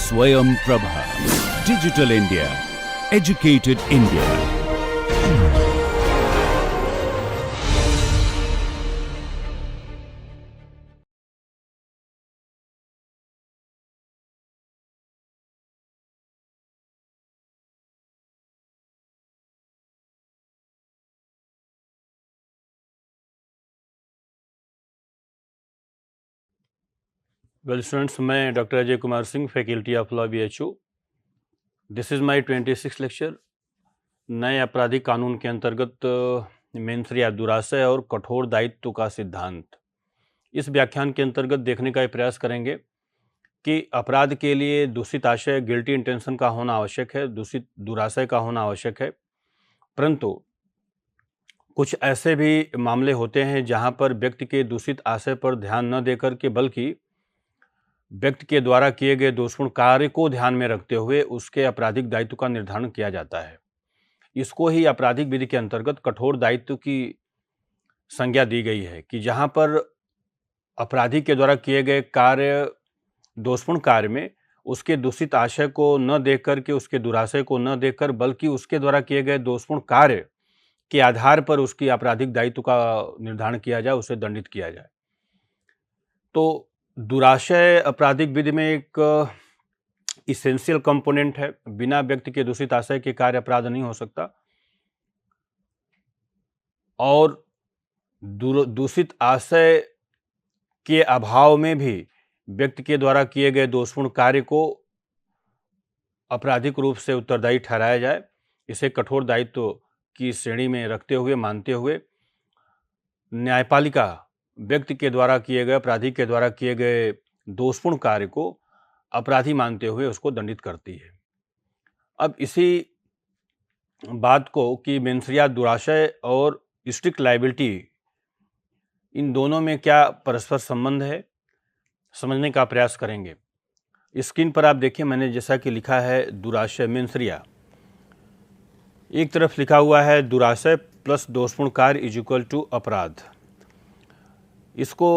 Swayam Prabha. Digital India. Educated India. Well students, मैं doctor Ajay Kumar Singh, faculty of law BHU। This is my 26th lecture. नए आपराधिक कानून के अंतर्गत मेंस या दुराशय और कठोर दायित्व का सिद्धांत। इस व्याख्यान के अंतर्गत देखने का प्रयास करेंगे कि अपराध के लिए दूषित आशय, गिल्टी इंटेंशन का होना आवश्यक है, दूषित दुराशय का होना आवश्यक है, परंतु कुछ ऐसे भी मामले होते हैं जहां पर व्यक्ति के दूषित आशय पर ध्यान न देकर के बल्कि व्यक्ति के द्वारा किए गए दोषपूर्ण कार्य को ध्यान में रखते हुए उसके आपराधिक दायित्व का निर्धारण किया जाता है। इसको ही आपराधिक विधि के अंतर्गत कठोर दायित्व की संज्ञा दी गई है कि जहां पर अपराधी के द्वारा किए गए कार्य, दोषपूर्ण कार्य में उसके दूषित आशय को न देख करके, उसके दुराशय को न देखकर, बल्कि उसके द्वारा किए गए दोषपूर्ण कार्य के आधार पर उसकी आपराधिक दायित्व का निर्धारण किया जाए, उसे दंडित किया जाए। तो दुराशय आपराधिक विधि में एक इसेंशियल कंपोनेंट है। बिना व्यक्ति के दूषित आशय के कार्य अपराध नहीं हो सकता, और दूषित आशय के अभाव में भी व्यक्ति के द्वारा किए गए दोषपूर्ण कार्य को आपराधिक रूप से उत्तरदायी ठहराया जाए, इसे कठोर दायित्व की श्रेणी में रखते हुए, मानते हुए न्यायपालिका व्यक्ति के द्वारा किए गए, अपराधी के द्वारा किए गए दोषपूर्ण कार्य को अपराधी मानते हुए उसको दंडित करती है। अब इसी बात को कि मेंसरिया दुराशय और स्ट्रिक्ट लायबिलिटी, इन दोनों में क्या परस्पर संबंध है, समझने का प्रयास करेंगे। स्क्रीन पर आप देखिए, मैंने जैसा कि लिखा है दुराशय मेंसरिया, एक तरफ लिखा हुआ है दुराशय प्लस दोषपूर्ण कार्य इज इक्वल टू अपराध। इसको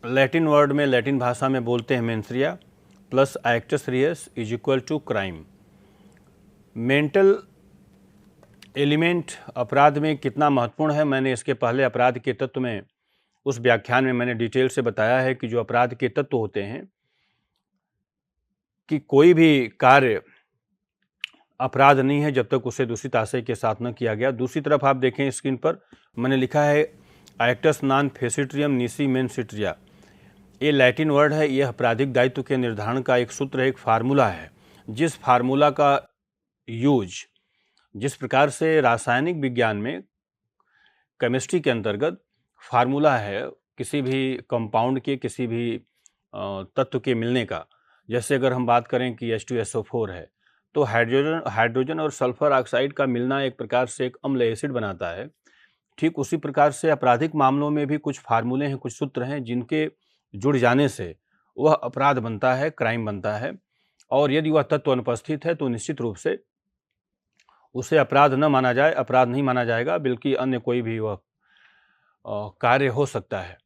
लैटिन वर्ड में, लैटिन भाषा में बोलते हैं mens rea plus actus reus is equal to crime. Mental element अपराध में कितना महत्वपूर्ण है, मैंने इसके पहले अपराध के तत्व में, उस व्याख्यान में मैंने डिटेल से बताया है कि जो अपराध के तत्व होते हैं कि कोई भी कार्य अपराध नहीं है जब तक उसे दूषित आशय के साथ न किया गया। दूसरी तरफ आप देखें स्क्रीन पर, मैंने लिखा है एक्टस नॉन फेसिट्रियम निसी मेंसिट्रिया। ये लैटिन वर्ड है, यह आपराधिक दायित्व के निर्धारण का एक सूत्र है, एक फार्मूला है। जिस फार्मूला का यूज, जिस प्रकार से रासायनिक विज्ञान में, केमिस्ट्री के अंतर्गत फार्मूला है किसी भी कंपाउंड के, किसी भी तत्व के मिलने का, जैसे अगर हम बात करें कि H2SO4 है, तो हाइड्रोजन और सल्फर ऑक्साइड का मिलना एक प्रकार से एक अम्ल एसिड बनाता है। ठीक उसी प्रकार से आपराधिक मामलों में भी कुछ फार्मूले हैं, कुछ सूत्र हैं जिनके जुड़ जाने से वह अपराध बनता है, क्राइम बनता है, और यदि वह तत्व अनुपस्थित है तो निश्चित रूप से उसे अपराध न माना जाए, अपराध नहीं माना जाएगा, बल्कि अन्य कोई भी वह कार्य हो सकता है।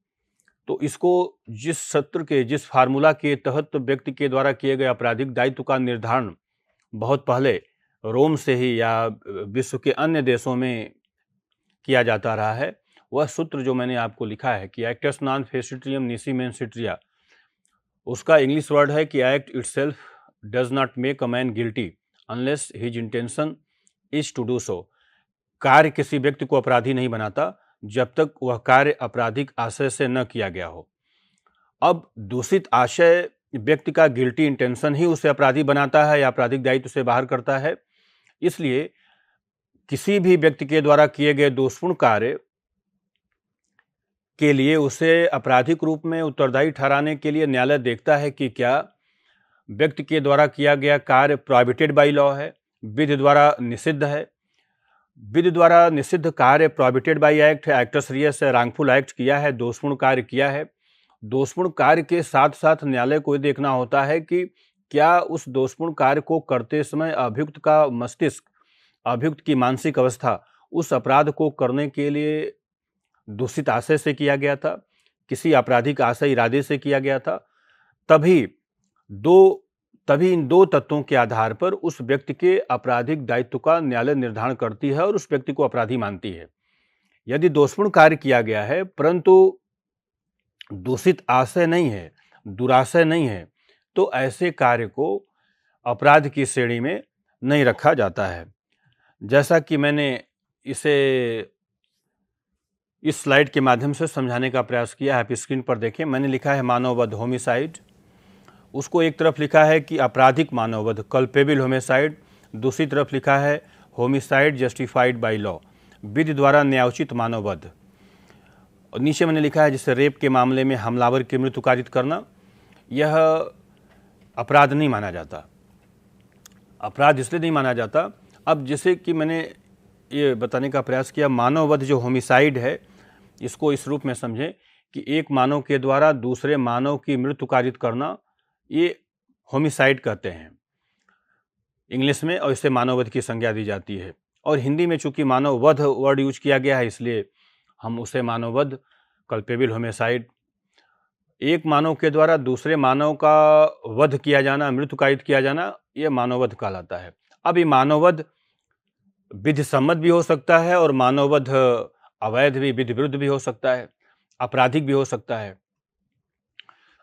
तो इसको जिस सत्र के, जिस फार्मूला के तहत व्यक्ति के द्वारा किए गए आपराधिक दायित्व का निर्धारण बहुत पहले रोम से ही या विश्व के अन्य देशों में किया जाता रहा है, वह सूत्र जो मैंने आपको लिखा है कि एक्टस नॉन फेसिट्रियम निसी मेंसिट्रिया, उसका इंग्लिश वर्ड है कि act itself does not make a man guilty unless his intention is to do so. कार्य किसी व्यक्ति को अपराधी नहीं बनाता जब तक वह कार्य आपराधिक आशय से न किया गया हो। अब दूषित आशय व्यक्ति का गिल्टी इंटेंशन ही उसे अपराधी बनाता है या आपराधिक दायित्व से बाहर करता है। इसलिए किसी भी व्यक्ति के द्वारा किए गए दोषपूर्ण कार्य के लिए उसे आपराधिक रूप में उत्तरदायी ठहराने के लिए न्यायालय देखता है कि क्या व्यक्ति के द्वारा किया गया कार्य प्रोहिबिटेड बाय लॉ है, विधि द्वारा निषिद्ध है। विधि द्वारा निषिद्ध कार्य प्रोहिबिटेड बाय एक्ट है, एक्टस रियस है, रांगफुल एक्ट किया है, दोषपूर्ण कार्य किया है। दोषपूर्ण कार्य के साथ साथ न्यायालय को देखना होता है कि क्या उस दोषपूर्ण कार्य को करते समय अभियुक्त का मस्तिष्क, अभियुक्त की मानसिक अवस्था उस अपराध को करने के लिए दूषित आशय से किया गया था, किसी आपराधिक आशय इरादे से किया गया था। तभी दो तभी इन दो तत्वों के आधार पर उस व्यक्ति के आपराधिक दायित्व का न्यायालय निर्धारण करती है और उस व्यक्ति को अपराधी मानती है। यदि दोषपूर्ण कार्य किया गया है परंतु दूषित आशय नहीं है, दुराशय नहीं है, तो ऐसे कार्य को अपराध की श्रेणी में नहीं रखा जाता है। जैसा कि मैंने इसे इस स्लाइड के माध्यम से समझाने का प्रयास किया है, आप स्क्रीन पर देखें। मैंने लिखा है मानववध होमिसाइड, उसको एक तरफ लिखा है कि आपराधिक मानववध कल्पेबल होमिसाइड, दूसरी तरफ लिखा है होमिसाइड जस्टिफाइड बाय लॉ, विधि द्वारा न्यायोचित मानववध। और नीचे मैंने लिखा है जैसे रेप के मामले में हमलावर की मृत्यु कारित करना, यह अपराध नहीं माना जाता। अपराध इसलिए नहीं माना जाता, अब जैसे कि मैंने ये बताने का प्रयास किया, मानववध जो होमिसाइड है इसको इस रूप में समझें कि एक मानव के द्वारा दूसरे मानव की मृत्यु कारित करना, ये होमिसाइड कहते हैं इंग्लिश में, और इसे मानववध की संज्ञा दी जाती है। और हिंदी में चूंकि मानववध वर्ड यूज किया गया है इसलिए हम उसे मानववध कल्पेबल होमिसाइड, एक मानव के द्वारा दूसरे मानव का वध किया जाना, मृत्यु कारित किया जाना, यह मानववध कहलाता है। अब ये मानववध विधि सम्मत भी हो सकता है और मानववध अवैध भी, विधि विरुद्ध भी हो सकता है, आपराधिक भी हो सकता है।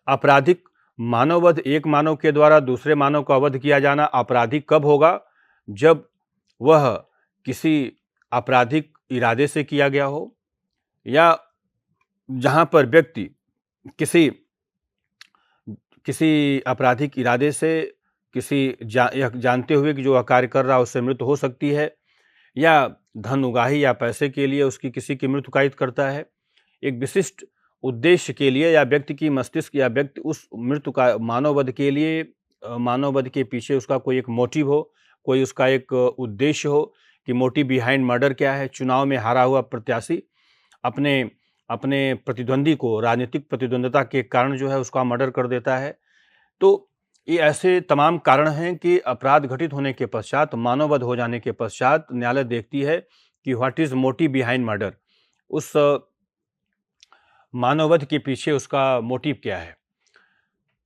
आपराधिक मानववध, एक मानव के द्वारा दूसरे मानव का वध किया जाना आपराधिक कब होगा? जब वह किसी आपराधिक इरादे से किया गया हो, या जहां पर व्यक्ति किसी आपराधिक इरादे से यह जानते हुए कि जो वह कार्य कर रहा है उससे मृत्यु हो सकती है, या धन उगाही या पैसे के लिए उसकी किसी की मृत्यु कारित करता है, एक विशिष्ट उद्देश्य के लिए, या व्यक्ति की मस्तिष्क या व्यक्ति उस मृत्यु का मानववध के लिए, मानववध के पीछे उसका कोई एक मोटिव हो, कोई उसका एक उद्देश्य हो कि मोटिव बिहाइंड मर्डर क्या है। चुनाव में हारा हुआ प्रत्याशी अपने प्रतिद्वंदी को राजनीतिक प्रतिद्वंदता के कारण जो है उसका मर्डर कर देता है। तो ये ऐसे तमाम कारण हैं कि अपराध घटित होने के पश्चात, मानववध हो जाने के पश्चात न्यायालय देखती है कि what is motive behind murder, उस मानववध के पीछे उसका मोटिव क्या है।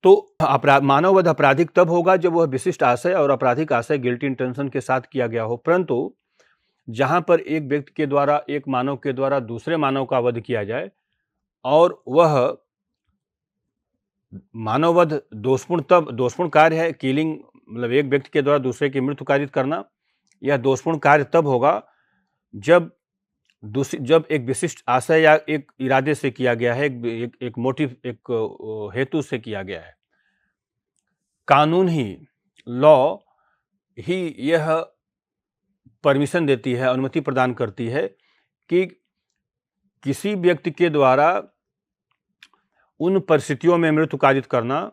तो मानववध आपराधिक तब होगा जब वह विशिष्ट आशय और आपराधिक आशय गिल्टी इंटेंशन के साथ किया गया हो। परंतु जहां पर एक व्यक्ति के द्वारा, एक मानव के द्वारा दूसरे मानव का वध किया जाए और वह मानववध दोषपूर्ण कार्य है, किलिंग मतलब एक व्यक्ति के द्वारा दूसरे की मृत्यु कारित करना, यह दोषपूर्ण कार्य तब होगा जब एक विशिष्ट आशय या एक इरादे से किया गया है, एक मोटिव, एक हेतु से किया गया है। कानून ही, लॉ ही यह परमिशन देती है, अनुमति प्रदान करती है कि किसी व्यक्ति के द्वारा उन परिस्थितियों में मृत्यु कारित करना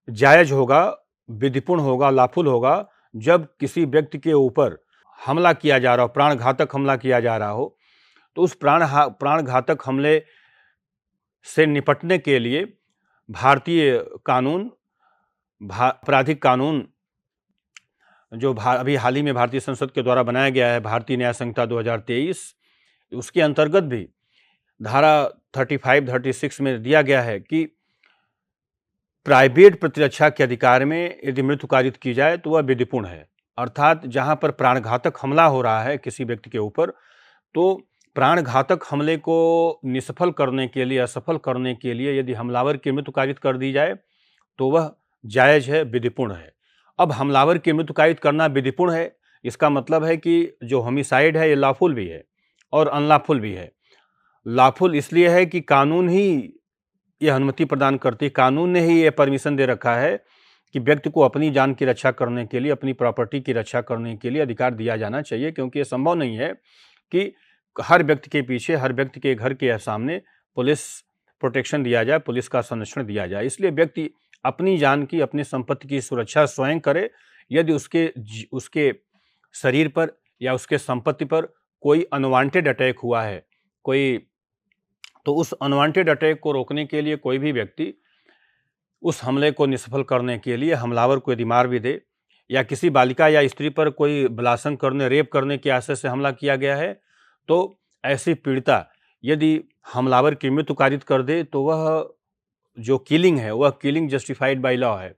जायज होगा, विधिपूर्ण होगा, लाफुल होगा, जब किसी व्यक्ति के ऊपर हमला किया जा रहा हो, प्राणघातक हमला किया जा रहा हो। तो उस प्राणघातक हमले से निपटने के लिए भारतीय कानून, आपराधिक कानून जो अभी हाल ही में भारतीय संसद के द्वारा बनाया गया है, भारतीय न्याय संहिता 2023, उसके अंतर्गत भी धारा 35-36 में दिया गया है कि प्राइवेट प्रतिरक्षा के अधिकार में यदि मृत्यु कारित की जाए तो वह विधिपूर्ण है। अर्थात जहां पर प्राणघातक हमला हो रहा है किसी व्यक्ति के ऊपर, तो प्राणघातक हमले को निष्फल करने के लिए, असफल करने के लिए यदि हमलावर की मृत्यु कारित कर दी जाए तो वह जायज है, विधिपूर्ण है। अब हमलावर की मृत्यु कारित करना विधिपूर्ण है, इसका मतलब है कि जो होमिसाइड है ये लॉफुल भी है और अनलॉफुल भी है। लॉफुल इसलिए है कि कानून ही यह अनुमति प्रदान करती है, कानून ने ही यह परमिशन दे रखा है कि व्यक्ति को अपनी जान की रक्षा करने के लिए, अपनी प्रॉपर्टी की रक्षा करने के लिए अधिकार दिया जाना चाहिए, क्योंकि यह संभव नहीं है कि हर व्यक्ति के पीछे, हर व्यक्ति के घर के सामने पुलिस प्रोटेक्शन दिया जाए, पुलिस का संरक्षण दिया जाए। इसलिए व्यक्ति अपनी जान की, अपनी संपत्ति की सुरक्षा स्वयं करे। यदि उसके शरीर पर या उसके संपत्ति पर कोई अनवांटेड अटैक हुआ है, तो उस अनवांटेड अटैक को रोकने के लिए कोई भी व्यक्ति उस हमले को निष्फल करने के लिए हमलावर को यदि मार भी दे, या किसी बालिका या स्त्री पर कोई बलात्कार करने, रेप करने के आशय से हमला किया गया है, तो ऐसी पीड़िता यदि हमलावर की मृत्यु कारित कर दे तो वह जो किलिंग है वह किलिंग जस्टिफाइड बाय लॉ है,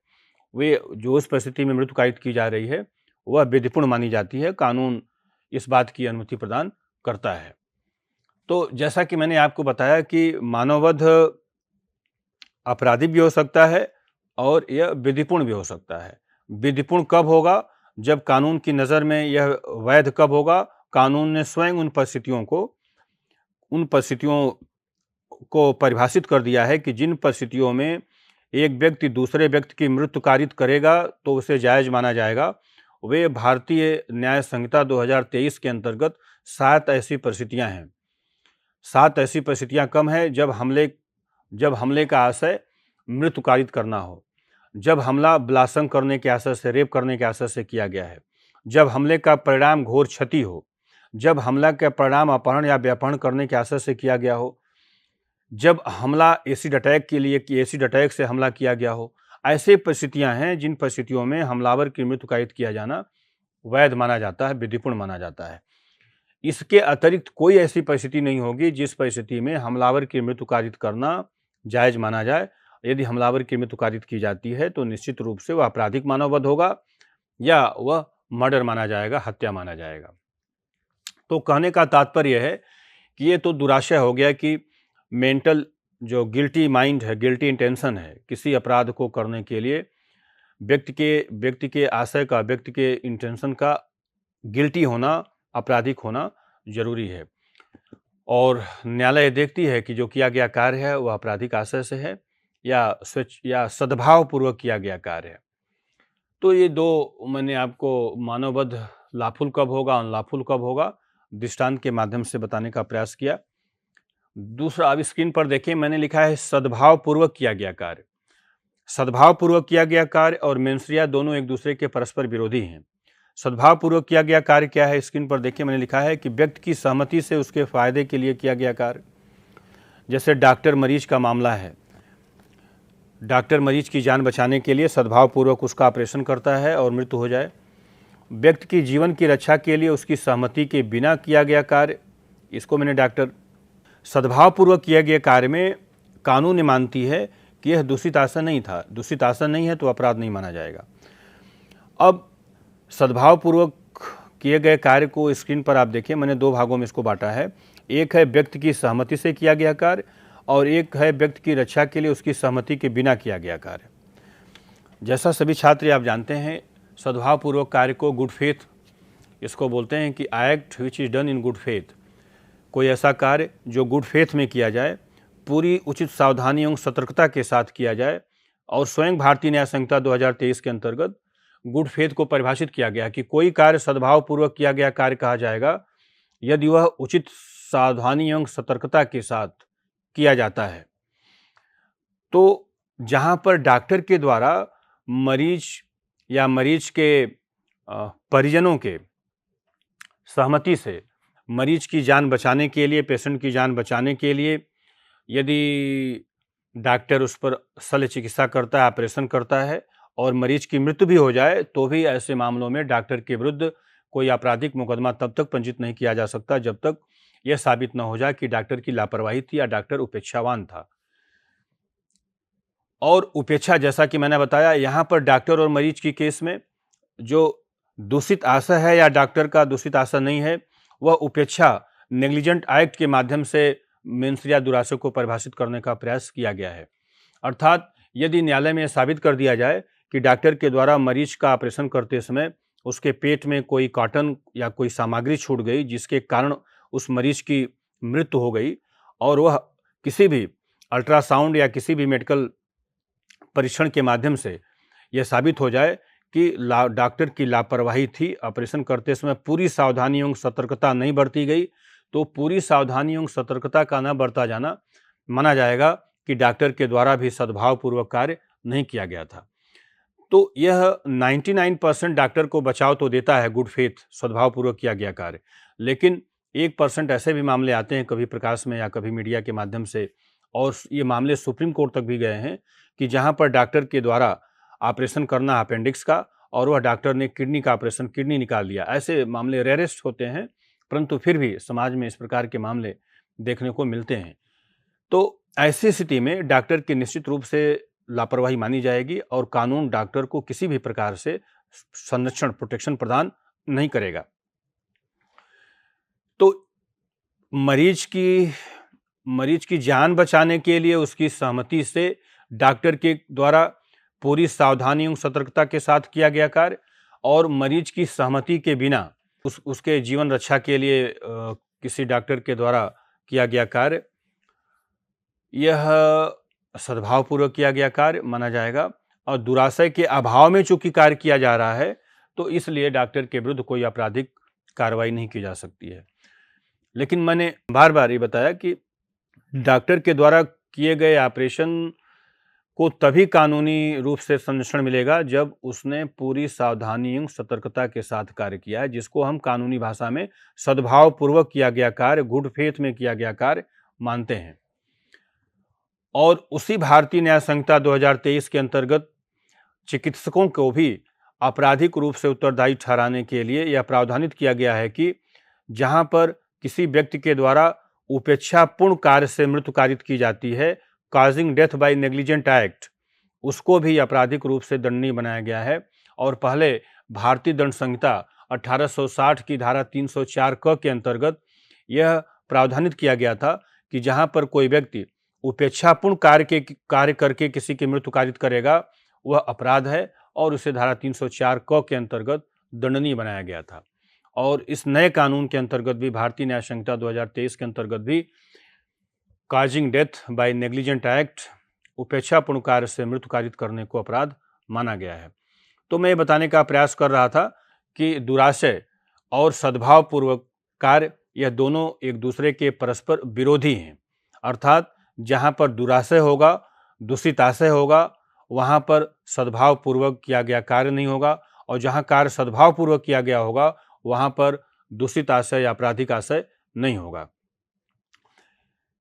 वे जो उस परिस्थिति में मृत्यु कायित की जा रही है वह विधिपूर्ण मानी जाती है। कानून इस बात की अनुमति प्रदान करता है। तो जैसा कि मैंने आपको बताया कि मानववध आपराधिक भी हो सकता है और यह विधिपूर्ण भी हो सकता है। विधिपूर्ण कब होगा? जब कानून की नज़र में यह वैध कब होगा? कानून ने स्वयं उन परिस्थितियों को परिभाषित कर दिया है कि जिन परिस्थितियों में एक व्यक्ति दूसरे व्यक्ति की मृत्यु कारित करेगा तो उसे जायज माना जाएगा। वे भारतीय न्याय संहिता 2023 के अंतर्गत 7 ऐसी परिस्थितियां हैं। 7 ऐसी परिस्थितियां कम है जब हमले का आशय मृत्यु कारित करना हो, जब हमला बलात्संग करने के आशय से, रेप करने के आशय से किया गया है, जब हमले का परिणाम घोर क्षति हो, जब हमला का परिणाम अपहरण या व्यापहरण करने के आशय से किया गया हो, जब हमला एसिड अटैक से हमला किया गया हो। ऐसे परिस्थितियां हैं जिन परिस्थितियों में हमलावर की मृत्यु कारित किया जाना वैध माना जाता है, विधिपूर्ण माना जाता है। इसके अतिरिक्त कोई ऐसी परिस्थिति नहीं होगी जिस परिस्थिति में हमलावर की मृत्यु कारित करना जायज माना जाए। यदि हमलावर की मृत्यु कारित की जाती है तो निश्चित रूप से वह आपराधिक मानववध होगा या वह मर्डर माना जाएगा, हत्या माना जाएगा। तो कहने का तात्पर्य है कि ये तो दुराशय हो गया कि मेंटल जो गिल्टी माइंड है, गिल्टी इंटेंशन है, किसी अपराध को करने के लिए व्यक्ति के आशय का, व्यक्ति के इंटेंशन का गिल्टी होना, आपराधिक होना जरूरी है। और न्यायालय देखती है कि जो किया गया कार्य है वह आपराधिक आशय से है या सद्भाव पूर्वक किया गया कार्य है। तो ये दो मैंने आपको मानववध लॉफुल कब होगा, अनलॉफुल कब होगा, दृष्टांत के माध्यम से बताने का प्रयास किया। दूसरा, अब स्क्रीन पर देखें, मैंने लिखा है सद्भाव पूर्वक किया गया कार्य। सद्भाव पूर्वक किया गया कार्य और मेंसरिया दोनों एक दूसरे के परस्पर विरोधी हैं। सद्भाव पूर्वक किया गया कार्य क्या है? स्क्रीन पर देखिए, मैंने लिखा है कि व्यक्ति की सहमति से उसके फायदे के लिए किया गया कार्य। जैसे डॉक्टर मरीज का मामला है, डॉक्टर मरीज की जान बचाने के लिए सद्भाव पूर्वक उसका ऑपरेशन करता है और मृत्यु हो जाए। व्यक्ति की जीवन की रक्षा के लिए उसकी सहमति के बिना किया गया कार्य, इसको मैंने डॉक्टर सद्भाव पूर्वक किए गए कार्य में कानून मानती है कि यह दूषित आशय नहीं था। दूषित आशय नहीं है तो अपराध नहीं माना जाएगा। अब सद्भाव पूर्वक किए गए कार्य को स्क्रीन पर आप देखिए, मैंने दो भागों में इसको बांटा है। एक है व्यक्ति की सहमति से किया गया कार्य और एक है व्यक्ति की रक्षा के लिए उसकी सहमति के बिना किया गया कार्य। जैसा सभी छात्र आप जानते हैं, सद्भाव पूर्वक कार्य को गुड फेथ इसको बोलते हैं कि act which is done in good faith. कोई ऐसा कार्य जो गुड फेथ में किया जाए, पूरी उचित सावधानी एवं सतर्कता के साथ किया जाए। और स्वयं भारतीय न्याय संहिता 2023 के अंतर्गत गुड फेथ को परिभाषित किया गया कि कोई कार्य सद्भाव पूर्वक किया गया कार्य कहा जाएगा यदि वह उचित सावधानी एवं सतर्कता के साथ किया जाता है। तो जहां पर डॉक्टर के द्वारा मरीज या मरीज के परिजनों के सहमति से मरीज की जान बचाने के लिए, पेशेंट की जान बचाने के लिए यदि डॉक्टर उस पर शल्य चिकित्सा करता है, ऑपरेशन करता है और मरीज की मृत्यु भी हो जाए, तो भी ऐसे मामलों में डॉक्टर के विरुद्ध कोई आपराधिक मुकदमा तब तक पंजीकृत नहीं किया जा सकता जब तक यह साबित न हो जाए कि डॉक्टर की लापरवाही थी या डॉक्टर उपेक्षावान था। और उपेक्षा, जैसा कि मैंने बताया, यहाँ पर डॉक्टर और मरीज की केस में जो दूषित आशय है या डॉक्टर का दूषित आशय नहीं है, वह उपेक्षा नेग्लिजेंट एक्ट के माध्यम से मेंसरिया दुराशय को परिभाषित करने का प्रयास किया गया है। अर्थात यदि न्यायालय में साबित कर दिया जाए कि डॉक्टर के द्वारा मरीज का ऑपरेशन करते समय उसके पेट में कोई कॉटन या कोई सामग्री छूट गई जिसके कारण उस मरीज की मृत्यु हो गई और वह किसी भी अल्ट्रासाउंड या किसी भी मेडिकल परीक्षण के माध्यम से यह साबित हो जाए कि डॉक्टर की लापरवाही थी, ऑपरेशन करते समय पूरी सावधानी एवं सतर्कता नहीं बरती गई, तो पूरी सावधानी एवं सतर्कता का न बरता जाना माना जाएगा कि डॉक्टर के द्वारा भी सद्भावपूर्वक कार्य नहीं किया गया था। तो यह 99% डॉक्टर को बचाव तो देता है गुड फेथ, सद्भावपूर्वक किया गया कार्य, लेकिन 1% ऐसे भी मामले आते हैं कभी प्रकाश में या कभी मीडिया के माध्यम से, और ये मामले सुप्रीम कोर्ट तक भी गए हैं कि जहां पर डॉक्टर के द्वारा ऑपरेशन करना अपेंडिक्स का और वह डॉक्टर ने किडनी का ऑपरेशन, किडनी निकाल लिया। ऐसे मामले रेयरेस्ट होते हैं, परंतु फिर भी समाज में इस प्रकार के मामले देखने को मिलते हैं। तो ऐसी स्थिति में डॉक्टर की निश्चित रूप से लापरवाही मानी जाएगी और कानून डॉक्टर को किसी भी प्रकार से संरक्षण प्रोटेक्शन प्रदान नहीं करेगा। तो मरीज की जान बचाने के लिए उसकी सहमति से डॉक्टर के द्वारा पूरी सावधानी एवं सतर्कता के साथ किया गया कार्य और मरीज की सहमति के बिना उसके जीवन रक्षा के लिए किसी डॉक्टर के द्वारा किया गया कार्य, यह सद्भावपूर्वक किया गया कार्य माना जाएगा। और दुराशय के अभाव में चूंकि कार्य किया जा रहा है तो इसलिए डॉक्टर के विरुद्ध कोई आपराधिक कार्रवाई नहीं की जा सकती है। लेकिन मैंने बार बार ये बताया कि डॉक्टर के द्वारा किए गए ऑपरेशन को तभी कानूनी रूप से संरक्षण मिलेगा जब उसने पूरी सावधानी एवं सतर्कता के साथ कार्य किया है, जिसको हम कानूनी भाषा में सद्भावपूर्वक किया गया कार्य, गुड फेथ में किया गया कार्य मानते हैं। और उसी भारतीय न्याय संहिता 2023 के अंतर्गत चिकित्सकों को भी आपराधिक रूप से उत्तरदायी ठहराने के लिए यह प्रावधानित किया गया है कि जहां पर किसी व्यक्ति के द्वारा उपेक्षापूर्ण कार्य से मृत्यु कारित की जाती है, causing death by negligent act, उसको भी आपराधिक रूप से दंडनीय बनाया गया है। और पहले भारतीय दंड संहिता 1860 की धारा 304 क के अंतर्गत यह प्रावधानित किया गया था कि जहां पर कोई व्यक्ति उपेक्षापूर्ण कार्य करके किसी की मृत्यु कारित करेगा वह अपराध है और उसे धारा 304 क के अंतर्गत दंडनीय बनाया गया था। और इस नए कानून के अंतर्गत भी भारतीय न्याय संहिता 2023 के अंतर्गत भी causing death by negligent act, उपेक्षापूर्ण कार्य से मृत्यु कारित करने को अपराध माना गया है। तो मैं ये बताने का प्रयास कर रहा था कि दुराशय और सद्भावपूर्वक कार्य यह दोनों एक दूसरे के परस्पर विरोधी हैं। अर्थात जहाँ पर दुराशय होगा, दूषित आशय होगा, वहाँ पर सद्भावपूर्वक किया गया कार्य नहीं होगा, और जहाँ कार्य सद्भावपूर्वक किया गया होगा वहाँ पर दूषित आशय या आपराधिक आशय नहीं होगा।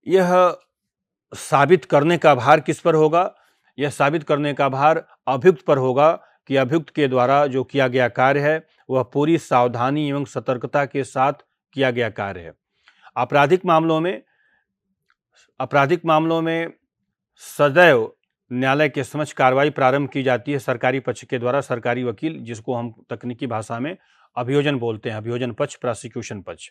यह साबित करने का भार किस पर होगा? यह साबित करने का भार अभियुक्त पर होगा कि अभियुक्त के द्वारा जो किया गया कार्य है वह पूरी सावधानी एवं सतर्कता के साथ किया गया कार्य है। आपराधिक मामलों में सदैव न्यायालय के समक्ष कार्रवाई प्रारंभ की जाती है सरकारी पक्ष के द्वारा, सरकारी वकील, जिसको हम तकनीकी भाषा में अभियोजन बोलते हैं, अभियोजन पक्ष, प्रोसिक्यूशन पक्ष।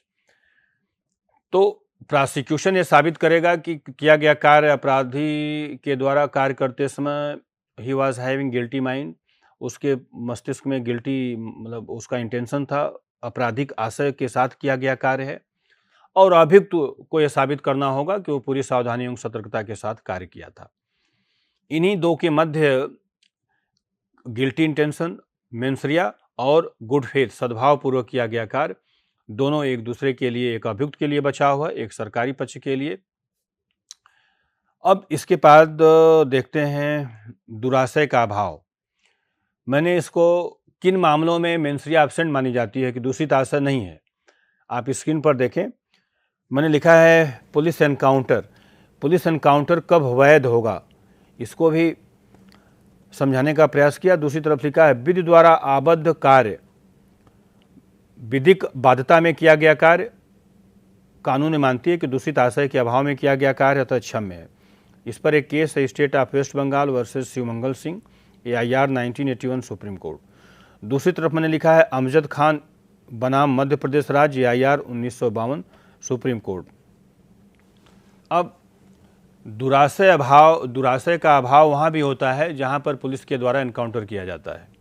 तो प्रोसिक्यूशन ये साबित करेगा कि किया गया कार्य अपराधी के द्वारा कार्य करते समय he was having guilty mind, उसके मस्तिष्क में गिल्टी मतलब उसका इंटेंशन था, आपराधिक आशय के साथ किया गया कार्य है। और अभियुक्त को यह साबित करना होगा कि वो पूरी सावधानी एवं सतर्कता के साथ कार्य किया था। इन्हीं दो के मध्य गिल्टी इंटेंशन, मेंस rea और गुड फेथ, सद्भावपूर्वक किया गया कार्य, दोनों एक दूसरे के लिए, एक अभियुक्त के लिए बचा हुआ, एक सरकारी पक्ष के लिए। अब इसके बाद देखते हैं दुराशय का अभाव। मैंने इसको किन मामलों में मेंस rea एब्सेंट मानी जाती है कि दूषित आशय नहीं है, आप स्क्रीन पर देखें। मैंने लिखा है पुलिस एनकाउंटर। पुलिस एनकाउंटर कब वैध होगा, इसको भी समझाने का प्रयास किया। दूसरी तरफ लिखा है विधि द्वारा आबद्ध कार्य, विधिक बाध्यता में किया गया कार्य कानून मानती है कि दूषित आशय के अभाव में किया गया कार्य अतः क्षम्य है। इस पर एक केस है state of West Bengal versus Shivmangal Singh, AIR 1981 supreme court. दूसरी तरफ मैंने लिखा है अमजद खान बनाम मध्य प्रदेश राज्य, AIR 1952 सुप्रीम कोर्ट। अब दुराशय का अभाव वहाँ भी होता है जहाँ पर पुलिस के द्वारा एनकाउंटर किया जाता है।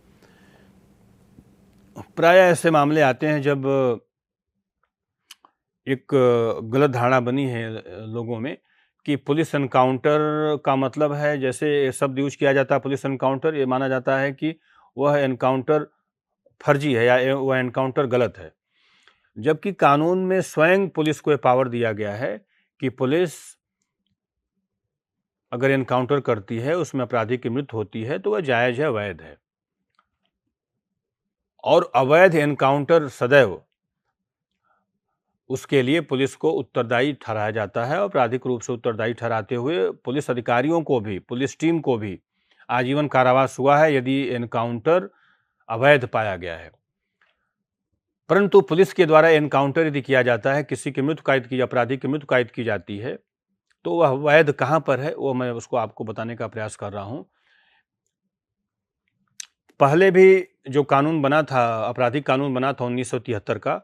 प्राय ऐसे मामले आते हैं जब एक गलत धारणा बनी है लोगों में कि पुलिस एनकाउंटर का मतलब है, जैसे शब्द यूज किया जाता है पुलिस एनकाउंटर, ये माना जाता है कि वह एनकाउंटर फर्जी है या वह एनकाउंटर गलत है। जबकि कानून में स्वयं पुलिस को पावर दिया गया है कि पुलिस अगर एनकाउंटर करती है, उसमें अपराधी की मृत्यु होती है तो वह जायज है, वैध है। और अवैध एनकाउंटर सदैव उसके लिए पुलिस को उत्तरदायी ठहराया जाता है। और आपराधिक रूप से उत्तरदायी ठहराते हुए पुलिस अधिकारियों को भी, पुलिस टीम को भी आजीवन कारावास हुआ है यदि एनकाउंटर अवैध पाया गया है। परंतु पुलिस के द्वारा एनकाउंटर यदि किया जाता है, किसी की मृत्यु कायद की, अपराधी की मृत्यु कायद की जाती है, तो वह वैध कहाँ पर है वो मैं उसको आपको बताने का प्रयास कर रहा हूँ पहले भी जो कानून बना था, आपराधिक कानून बना था 1973 का,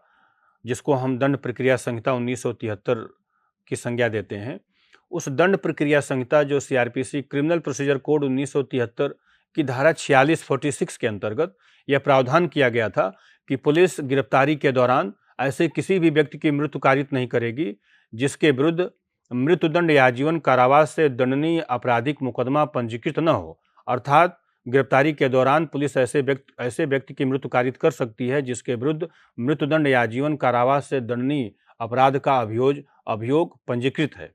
जिसको हम दंड प्रक्रिया संहिता 1973 की संज्ञा देते हैं, उस दंड प्रक्रिया संहिता जो सीआरपीसी क्रिमिनल प्रोसीजर कोड 1973 की धारा 4646 के अंतर्गत यह प्रावधान किया गया था कि पुलिस गिरफ्तारी के दौरान ऐसे किसी भी व्यक्ति की मृत्यु कारित नहीं करेगी जिसके विरुद्ध मृत्युदंड या आजीवन कारावास से दंडनीय आपराधिक मुकदमा पंजीकृत न हो। अर्थात गिरफ्तारी के दौरान पुलिस ऐसे व्यक्ति की मृत्यु कारित कर सकती है जिसके विरुद्ध मृत्युदंड या आजीवन कारावास से दंडनीय अपराध का अभियोग पंजीकृत है।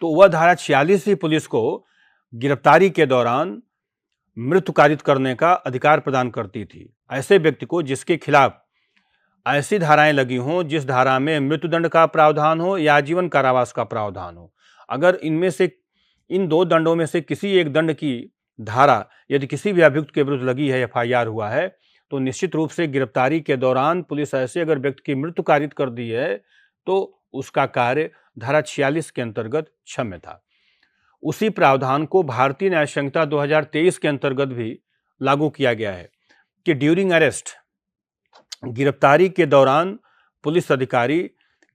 तो वह धारा 46 ही पुलिस को गिरफ्तारी के दौरान मृत्यु कारित करने का अधिकार प्रदान करती थी ऐसे व्यक्ति को जिसके खिलाफ ऐसी धाराएं लगी हों जिस धारा में मृत्युदंड का प्रावधान हो या आजीवन कारावास का प्रावधान हो। अगर इनमें से इन दो दंडों में से किसी एक दंड की धारा यदि किसी भी अभियुक्त के विरुद्ध लगी है, एफआईआर हुआ है, तो निश्चित रूप से गिरफ्तारी के दौरान पुलिस ऐसे अगर व्यक्ति की मृत्यु कारित कर दी है तो उसका कार्य धारा 46 के अंतर्गत क्षम्य था। उसी प्रावधान को भारतीय न्याय संहिता 2023 के अंतर्गत भी लागू किया गया है कि ड्यूरिंग अरेस्ट, गिरफ्तारी के दौरान पुलिस अधिकारी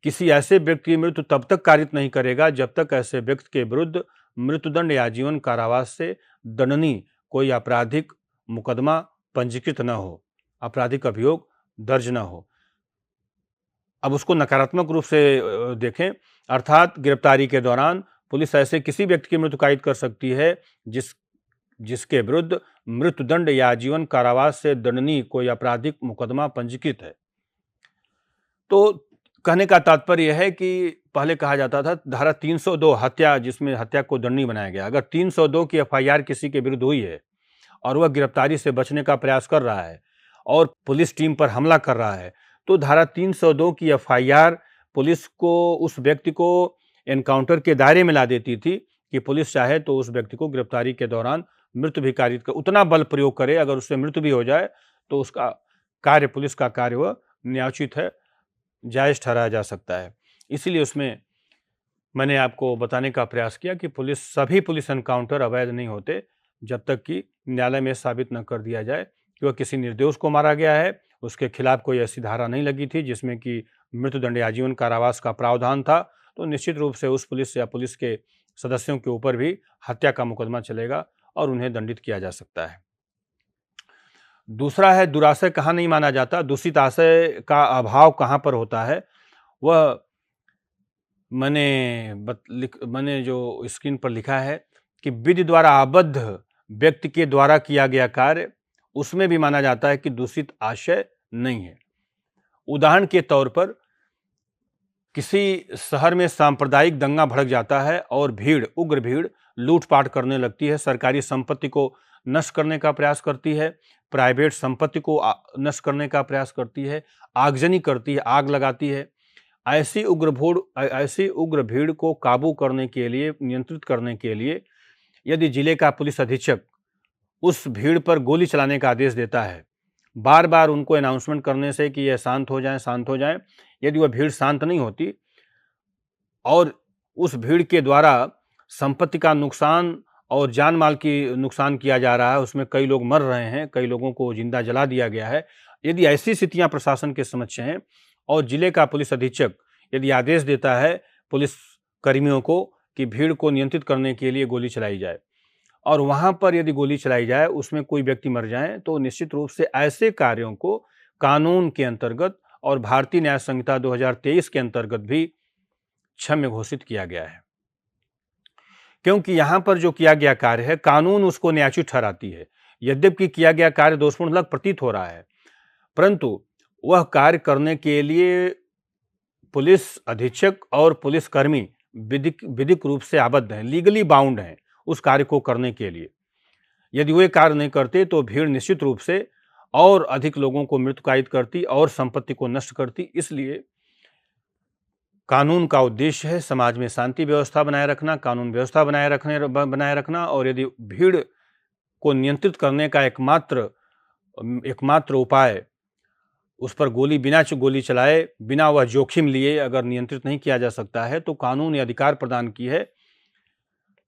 किसी ऐसे व्यक्ति की मृत्यु तब तक कारित नहीं करेगा जब तक ऐसे व्यक्ति के विरुद्ध मृत्युदंड या आजीवन कारावास से दंडनीय कोई आपराधिक मुकदमा पंजीकृत न हो, आपराधिक अभियोग दर्ज न हो। अब उसको नकारात्मक रूप से देखें, अर्थात गिरफ्तारी के दौरान पुलिस ऐसे किसी व्यक्ति की मृत्यु कारित कर सकती है जिसके विरुद्ध मृत्युदंड या आजीवन कारावास से दंडनीय कोई आपराधिक मुकदमा पंजीकृत है। तो कहने का तात्पर्य यह है कि पहले कहा जाता था धारा 302 हत्या, जिसमें हत्या को दंडनीय बनाया गया। अगर 302 की एफआईआर किसी के विरुद्ध हुई है और वह गिरफ्तारी से बचने का प्रयास कर रहा है और पुलिस टीम पर हमला कर रहा है, तो धारा 302 की एफआईआर पुलिस को उस व्यक्ति को एनकाउंटर के दायरे में ला देती थी कि पुलिस चाहे तो उस व्यक्ति को गिरफ्तारी के दौरान मृत्यु भी कारित कर, उतना बल प्रयोग करे, अगर उससे मृत्यु भी हो जाए तो उसका कार्य, पुलिस का कार्य वह न्यायोचित है, जायज ठहराया जा सकता है। इसीलिए उसमें मैंने आपको बताने का प्रयास किया कि सभी पुलिस एनकाउंटर अवैध नहीं होते जब तक कि न्यायालय में साबित न कर दिया जाए कि वह किसी निर्दोष को मारा गया है, उसके खिलाफ कोई ऐसी धारा नहीं लगी थी जिसमें कि मृत्युदंड या आजीवन कारावास का प्रावधान था। तो निश्चित रूप से उस पुलिस या पुलिस के सदस्यों के ऊपर भी हत्या का मुकदमा चलेगा और उन्हें दंडित किया जा सकता है। दूसरा है, दुराशय कहाँ नहीं माना जाता, दूषित आशय का अभाव कहाँ पर होता है। वह मैंने जो स्क्रीन पर लिखा है कि विधि द्वारा आबद्ध व्यक्ति के द्वारा किया गया कार्य, उसमें भी माना जाता है कि दूषित आशय नहीं है। उदाहरण के तौर पर किसी शहर में सांप्रदायिक दंगा भड़क जाता है और उग्र भीड़ लूटपाट करने लगती है, सरकारी संपत्ति को नष्ट करने का प्रयास करती है, प्राइवेट संपत्ति को नष्ट करने का प्रयास करती है, आगजनी करती है, आग लगाती है। ऐसी उग्र भीड़ को काबू करने के लिए, नियंत्रित करने के लिए यदि जिले का पुलिस अधीक्षक उस भीड़ पर गोली चलाने का आदेश देता है, बार बार उनको अनाउंसमेंट करने से कि यह शांत हो जाए, यदि वह भीड़ शांत नहीं होती और उस भीड़ के द्वारा संपत्ति का नुकसान और जान माल की नुकसान किया जा रहा है, उसमें कई लोग मर रहे हैं, कई लोगों को जिंदा जला दिया गया है, यदि ऐसी स्थितियां प्रशासन के समक्ष हैं और जिले का पुलिस अधीक्षक यदि आदेश देता है पुलिस कर्मियों को कि भीड़ को नियंत्रित करने के लिए गोली चलाई जाए और वहां पर यदि गोली चलाई जाए, उसमें कोई व्यक्ति मर जाए, तो निश्चित रूप से ऐसे कार्यों को कानून के अंतर्गत और भारतीय न्याय संहिता 2023 के अंतर्गत भी क्षम्य घोषित किया गया है। क्योंकि यहां पर जो किया गया कार्य है, कानून उसको न्यायोचित ठहराती है। यद्यपि किया गया कार्य दोषपूर्ण लग प्रतीत हो रहा है, परंतु वह कार्य करने के लिए पुलिस अधीक्षक और पुलिसकर्मी विधिक रूप से आबद्ध हैं, लीगली बाउंड हैं उस कार्य को करने के लिए। यदि वे कार्य नहीं करते तो भीड़ निश्चित रूप से और अधिक लोगों को मृत्यु कारित करती और संपत्ति को नष्ट करती। इसलिए कानून का उद्देश्य है समाज में शांति व्यवस्था बनाए रखना, कानून व्यवस्था बनाए रखना और यदि भीड़ को नियंत्रित करने का एकमात्र उपाय उस पर बिना गोली चलाए, बिना वह जोखिम लिए अगर नियंत्रित नहीं किया जा सकता है, तो कानून ने अधिकार प्रदान की है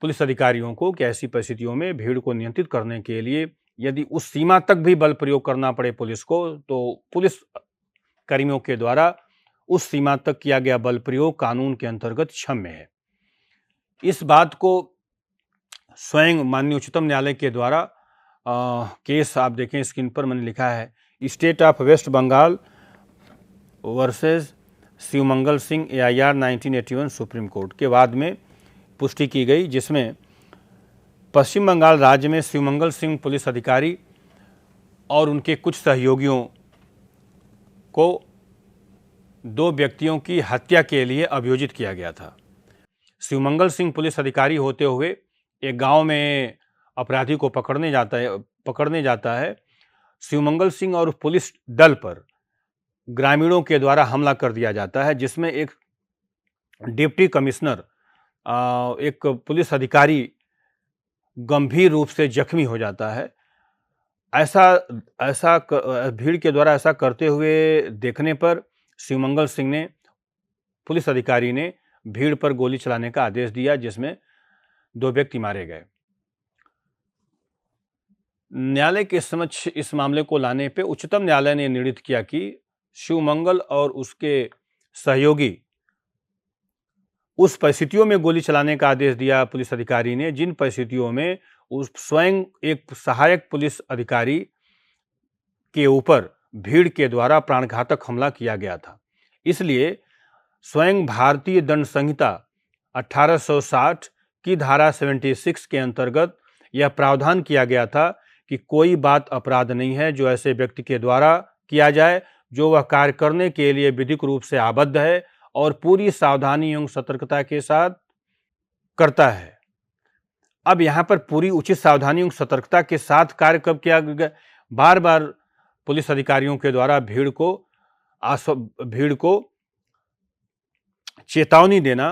पुलिस अधिकारियों को कि ऐसी परिस्थितियों में भीड़ को नियंत्रित करने के लिए यदि उस सीमा तक भी बल प्रयोग करना पड़े पुलिस को, तो पुलिस कर्मियों के द्वारा उस सीमा तक किया गया बल प्रयोग कानून के अंतर्गत क्षम्य है। इस बात को स्वयं माननीय उच्चतम न्यायालय के द्वारा केस आप देखें स्क्रीन पर मैंने लिखा है, state of West Bengal versus Shivmangal Singh AIR 1981 supreme court के बाद में पुष्टि की गई, जिसमें पश्चिम बंगाल राज्य में शिवमंगल सिंह पुलिस अधिकारी और उनके कुछ सहयोगियों को 2 व्यक्तियों की हत्या के लिए अभियोजित किया गया था। शिवमंगल सिंह पुलिस अधिकारी होते हुए एक गांव में अपराधी को पकड़ने जाता है। शिवमंगल सिंह और पुलिस दल पर ग्रामीणों के द्वारा हमला कर दिया जाता है, जिसमें एक डिप्टी कमिश्नर एक पुलिस अधिकारी गंभीर रूप से जख्मी हो जाता है। ऐसा भीड़ के द्वारा ऐसा करते हुए देखने पर शिवमंगल सिंह ने, पुलिस अधिकारी ने भीड़ पर गोली चलाने का आदेश दिया, जिसमें 2 व्यक्ति मारे गए। न्यायालय के समक्ष इस मामले को लाने पे उच्चतम न्यायालय ने निर्णित किया कि शिवमंगल और उसके सहयोगी उस परिस्थितियों में गोली चलाने का आदेश दिया पुलिस अधिकारी ने, जिन परिस्थितियों में उस स्वयं एक सहायक पुलिस अधिकारी के ऊपर भीड़ के द्वारा प्राणघातक हमला किया गया था। इसलिए स्वयं भारतीय दंड संहिता 1860 की धारा 76 के अंतर्गत यह प्रावधान किया गया था कि कोई बात अपराध नहीं है जो ऐसे व्यक्ति के द्वारा किया जाए जो वह कार्य करने के लिए विधिक रूप से आबद्ध है और पूरी सावधानी एवं सतर्कता के साथ करता है। अब यहाँ पर पूरी उचित सावधानी एवं सतर्कता के साथ कार्य कब किया गया? बार बार पुलिस अधिकारियों के द्वारा भीड़ को चेतावनी देना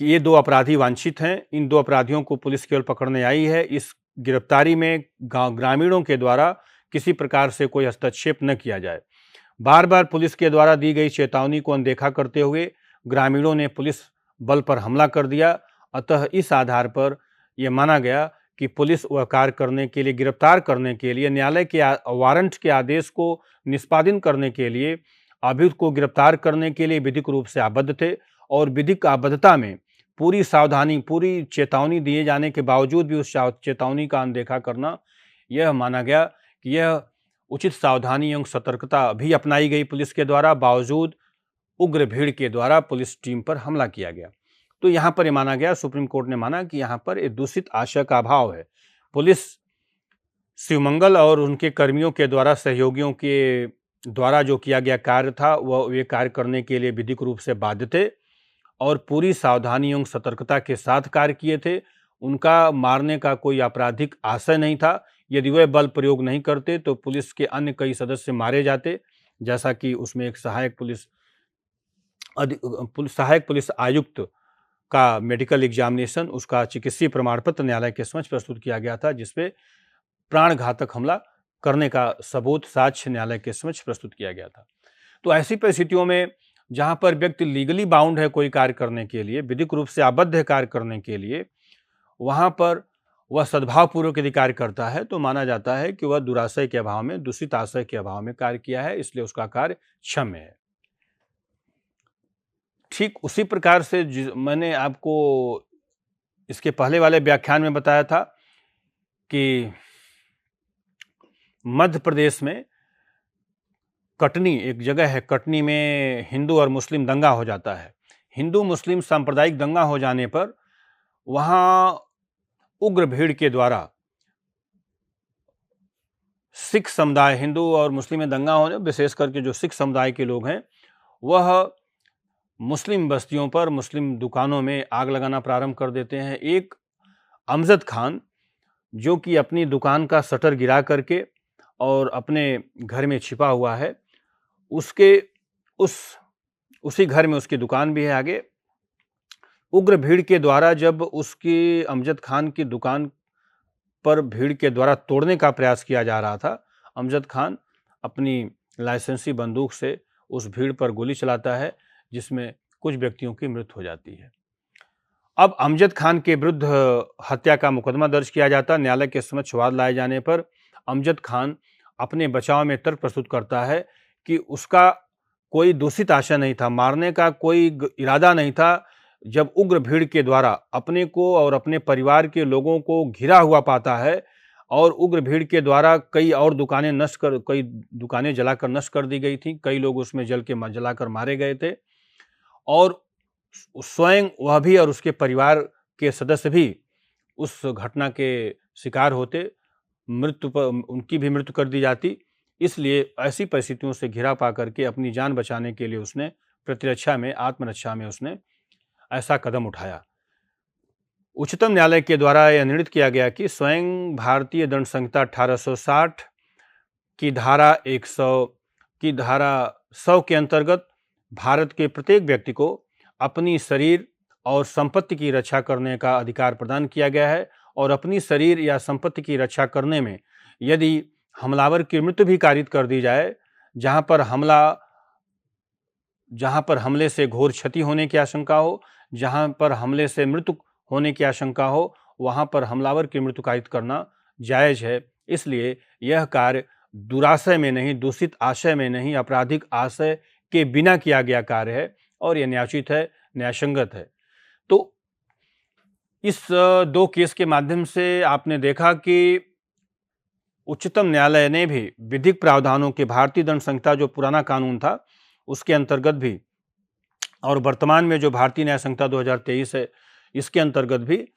कि ये 2 अपराधी वांछित हैं, इन 2 अपराधियों को पुलिस केवल पकड़ने आई है, इस गिरफ्तारी में ग्रामीणों के द्वारा किसी प्रकार से कोई हस्तक्षेप न किया जाए। बार बार पुलिस के द्वारा दी गई चेतावनी को अनदेखा करते हुए ग्रामीणों ने पुलिस बल पर हमला कर दिया। अतः इस आधार पर यह माना गया कि पुलिस वह कार्य करने के लिए, गिरफ्तार करने के लिए, न्यायालय के वारंट के आदेश को निष्पादन करने के लिए, अभियुक्त को गिरफ्तार करने के लिए विधिक रूप से आबद्ध थे और विधिक आबद्धता में पूरी सावधानी, पूरी चेतावनी दिए जाने के बावजूद भी उस चेतावनी का अनदेखा करना, यह माना गया कि यह उचित सावधानी एवं सतर्कता भी अपनाई गई पुलिस के द्वारा, बावजूद उग्र भीड़ के द्वारा पुलिस टीम पर हमला किया गया। तो यहाँ पर यह माना गया, सुप्रीम कोर्ट ने माना कि यहाँ पर एक दूषित आशय का अभाव है। पुलिस शिवमंगल और उनके कर्मियों के द्वारा, सहयोगियों के द्वारा जो किया गया कार्य था वह ये कार्य करने के लिए विधिक रूप से बाध्य थे और पूरी सावधानी एवं सतर्कता के साथ कार्य किए थे। उनका मारने का कोई आपराधिक आशय नहीं था। यदि वे बल प्रयोग नहीं करते तो पुलिस के अन्य कई सदस्य मारे जाते, जैसा कि उसमें एक सहायक पुलिस आयुक्त का मेडिकल एग्जामिनेशन, उसका चिकित्सीय प्रमाण पत्र न्यायालय के समक्ष प्रस्तुत किया गया था, जिसपे प्राणघातक हमला करने का सबूत, साक्ष्य न्यायालय के समक्ष प्रस्तुत किया गया था। तो ऐसी परिस्थितियों में जहां पर व्यक्ति लीगली बाउंड है कोई कार्य करने के लिए, विधिक रूप से आबद्ध है कार्य करने के लिए, वहां पर वह सद्भावपूर्वक यदि कार्य करता है तो माना जाता है कि वह दुराशय के अभाव में, दूषित आशय के अभाव में कार्य किया है, इसलिए उसका कार्य क्षम्य है। ठीक उसी प्रकार से मैंने आपको इसके पहले वाले व्याख्यान में बताया था कि मध्य प्रदेश में कटनी एक जगह है, कटनी में हिंदू और मुस्लिम दंगा हो जाता है। हिंदू मुस्लिम सांप्रदायिक दंगा हो जाने पर वहां उग्र भीड़ के द्वारा सिख समुदाय, हिंदू और मुस्लिम में दंगा होने, विशेष करके जो सिख समुदाय के लोग हैं वह मुस्लिम बस्तियों पर, मुस्लिम दुकानों में आग लगाना प्रारंभ कर देते हैं। एक अमजद खान जो कि अपनी दुकान का शटर गिरा करके और अपने घर में छिपा हुआ है, उसी घर में उसकी दुकान भी है। आगे उग्र भीड़ के द्वारा जब उसकी अमजद खान की दुकान पर भीड़ के द्वारा तोड़ने का प्रयास किया जा रहा था, अमजद खान अपनी लाइसेंसी बंदूक से उस भीड़ पर गोली चलाता है, जिसमें कुछ व्यक्तियों की मृत्यु हो जाती है। अब अमजद खान के विरुद्ध हत्या का मुकदमा दर्ज किया जाता। न्यायालय के समक्ष वाद लाए जाने पर अमजद खान अपने बचाव में तर्क प्रस्तुत करता है कि उसका कोई दूषित आशय नहीं था, मारने का कोई इरादा नहीं था। जब उग्र भीड़ के द्वारा अपने को और अपने परिवार के लोगों को घिरा हुआ पाता है और उग्र भीड़ के द्वारा कई दुकानें जलाकर नष्ट कर दी गई थी, कई लोग उसमें जलाकर मारे गए थे और स्वयं वह भी और उसके परिवार के सदस्य भी उस घटना के शिकार होते, उनकी भी मृत्यु कर दी जाती। इसलिए ऐसी परिस्थितियों से घिरा पा करके अपनी जान बचाने के लिए उसने आत्मरक्षा में उसने ऐसा कदम उठाया। उच्चतम न्यायालय के द्वारा यह निर्णित किया गया कि स्वयं भारतीय दंड संहिता 1860 की धारा 100 के अंतर्गत भारत के प्रत्येक व्यक्ति को अपनी शरीर और संपत्ति की रक्षा करने का अधिकार प्रदान किया गया है और अपनी शरीर या संपत्ति की रक्षा करने में यदि हमलावर की मृत्यु भी कारित कर दी जाए, जहां पर हमले से घोर क्षति होने की आशंका हो, जहां पर हमले से मृत्यु होने की आशंका हो, वहां पर हमलावर की मृत्यु कारित करना जायज है। इसलिए यह कार्य दुराशय में नहीं, दूषित आशय में नहीं, आपराधिक आशय के बिना किया गया कार्य है और यह न्यायोचित है, न्यायसंगत है। तो इस दो केस के माध्यम से आपने देखा कि उच्चतम न्यायालय ने भी विधिक प्रावधानों के भारतीय दंड संहिता जो पुराना कानून था उसके अंतर्गत भी और वर्तमान में जो भारतीय न्याय संहिता 2023 है इसके अंतर्गत भी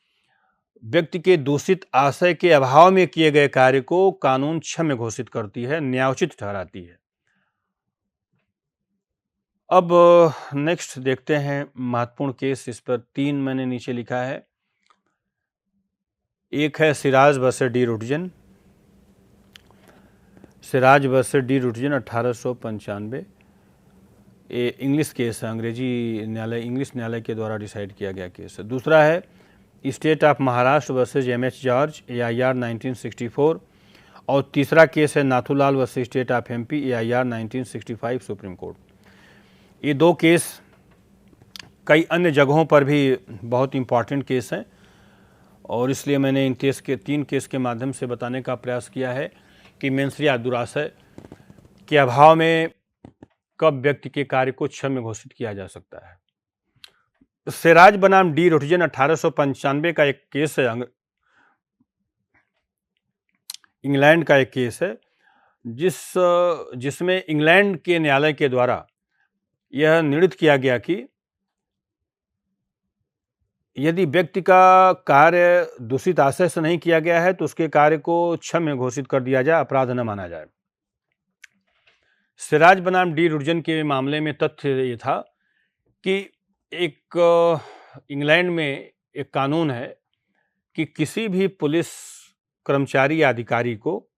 व्यक्ति के दूषित आशय के अभाव में किए गए कार्य को कानून क्षम्य घोषित करती है, न्यायोचित ठहराती है। अब नेक्स्ट देखते हैं महत्वपूर्ण केस। इस पर 3 मैंने नीचे लिखा है। एक है Sherras versus De Rutzen. Sherras versus De Rutzen 1895। ये इंग्लिश केस है, इंग्लिश न्यायालय के द्वारा डिसाइड किया गया केस है। दूसरा है state of Maharashtra versus M H. George, AIR 1964। और तीसरा केस है Nathulal versus state of MP, AIR 1965 supreme court. ये 2 केस कई अन्य जगहों पर भी बहुत इंपॉर्टेंट केस हैं और इसलिए मैंने इन 3 केस के माध्यम से बताने का प्रयास किया है कि मेंसरिया दुराशय के अभाव में कब व्यक्ति के कार्य को क्षम्य घोषित किया जा सकता है। सिराज बनाम डी रुटजन 1895 का एक केस है, इंग्लैंड का एक केस है जिसमें इंग्लैंड के न्यायालय के द्वारा यह निर्णित किया गया कि यदि व्यक्ति का कार्य दूषित आशय से नहीं किया गया है तो उसके कार्य को क्षम्य घोषित कर दिया जाए, अपराध न माना जाए। सिराज बनाम डी रुटजन के मामले में तथ्य ये था कि एक इंग्लैंड में एक कानून है कि किसी भी पुलिस कर्मचारी या अधिकारी को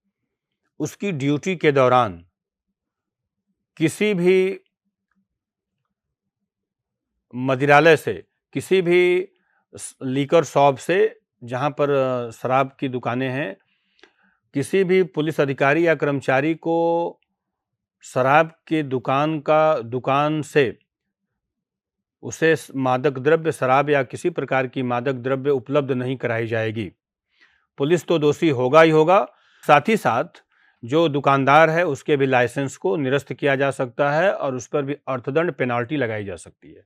उसकी ड्यूटी के दौरान किसी भी मदिरालय से, किसी भी लीकर शॉप से जहां पर शराब की दुकानें हैं, किसी भी पुलिस अधिकारी या कर्मचारी को शराब के दुकान से उसे मादक द्रव्य, शराब या किसी प्रकार की मादक द्रव्य उपलब्ध नहीं कराई जाएगी। पुलिस तो दोषी होगा ही होगा, साथ ही साथ जो दुकानदार है उसके भी लाइसेंस को निरस्त किया जा सकता है और उस पर भी अर्थदंड पेनाल्टी लगाई जा सकती है।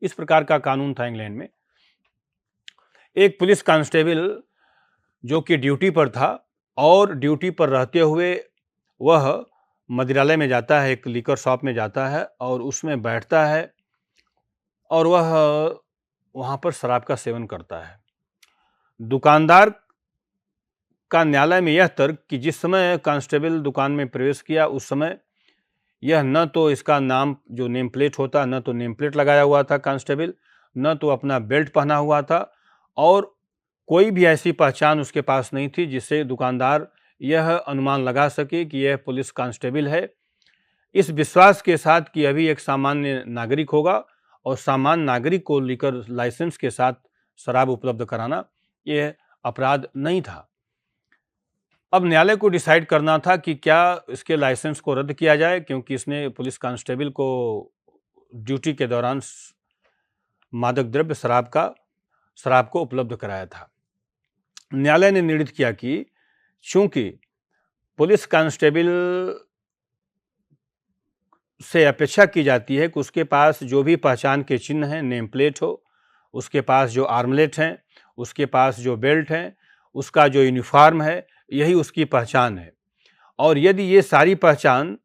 इस प्रकार का कानून था इंग्लैंड में। एक पुलिस कांस्टेबल जो कि ड्यूटी पर था और ड्यूटी पर रहते हुए वह मदिरालय में जाता है, एक लीकर शॉप में जाता है और उसमें बैठता है और वह वहाँ पर शराब का सेवन करता है। दुकानदार का न्यायालय में यह तर्क कि जिस समय कांस्टेबल दुकान में प्रवेश किया उस समय यह न तो इसका नाम जो नेम प्लेट होता, न तो नेम प्लेट लगाया हुआ था कांस्टेबल, न तो अपना बेल्ट पहना हुआ था और कोई भी ऐसी पहचान उसके पास नहीं थी जिससे दुकानदार यह अनुमान लगा सके कि यह पुलिस कांस्टेबल है। इस विश्वास के साथ कि अभी एक सामान्य नागरिक होगा और सामान्य नागरिक को लीकर लाइसेंस के साथ शराब उपलब्ध कराना यह अपराध नहीं था। अब न्यायालय को डिसाइड करना था कि क्या इसके लाइसेंस को रद्द किया जाए क्योंकि इसने पुलिस कांस्टेबल को ड्यूटी के दौरान मादक द्रव्य शराब को उपलब्ध कराया था। न्यायालय ने निर्णित किया कि चूंकि पुलिस कांस्टेबल से अपेक्षा की जाती है कि उसके पास जो भी पहचान के चिन्ह हैं, नेम प्लेट हो, उसके पास जो आर्मलेट हैं, उसके पास जो बेल्ट हैं, उसका जो यूनिफॉर्म है, यही उसकी पहचान है। और यदि ये सारी पहचान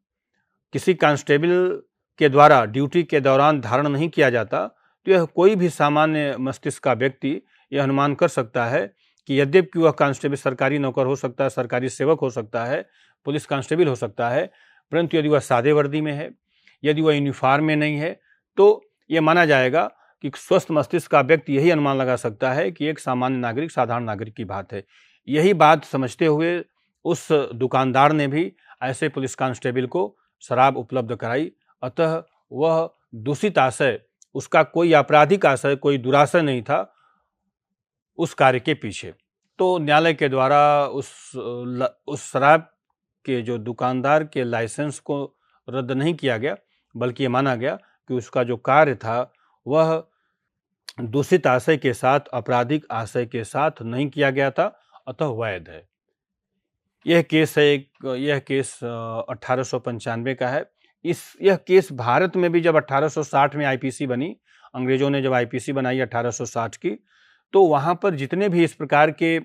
किसी कांस्टेबल के द्वारा ड्यूटी के दौरान धारण नहीं किया जाता, तो यह कोई भी सामान्य मस्तिष्क का व्यक्ति यह अनुमान कर सकता है कि यद्यपि वह कांस्टेबल सरकारी नौकर हो सकता है, सरकारी सेवक हो सकता है, पुलिस कांस्टेबल हो सकता है, परंतु यदि वह सादे वर्दी में है, यदि वह यूनिफॉर्म में नहीं है, तो यह माना जाएगा कि स्वस्थ मस्तिष्क का व्यक्ति यही अनुमान लगा सकता है कि एक सामान्य नागरिक, साधारण नागरिक की बात है। यही बात समझते हुए उस दुकानदार ने भी ऐसे पुलिस कांस्टेबल को शराब उपलब्ध कराई। अतः वह दूषित आशय, उसका कोई आपराधिक आशय, कोई दुराशय नहीं था उस कार्य के पीछे। तो न्यायालय के द्वारा उस शराब के जो दुकानदार के लाइसेंस को रद्द नहीं किया गया, बल्कि ये माना गया कि उसका जो कार्य था वह दूषित आशय के साथ, आपराधिक आशय के साथ नहीं किया गया था, अतः वैध है। यह केस 1895 का है। यह केस भारत में भी जब 1860 में आईपीसी बनी, अंग्रेजों ने जब आईपीसी बनाई 1860 की, तो वहाँ पर जितने भी इस प्रकार के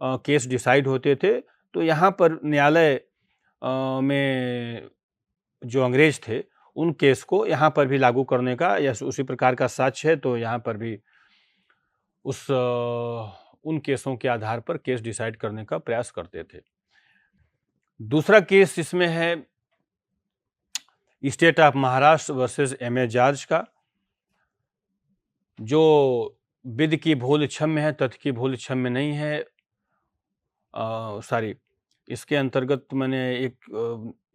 केस डिसाइड होते थे, तो यहाँ पर न्यायालय में जो अंग्रेज थे, उन केस को यहाँ पर भी लागू करने का या उसी प्रकार का साक्ष्य है, तो यहाँ पर भी उन केसों के आधार पर केस डिसाइड करने का प्रयास करते थे। दूसरा केस इसमें है state of Maharashtra versus M A George का, जो विधि की भूल क्षम्य है, तथ्य की भूल क्षम्य नहीं है। इसके अंतर्गत मैंने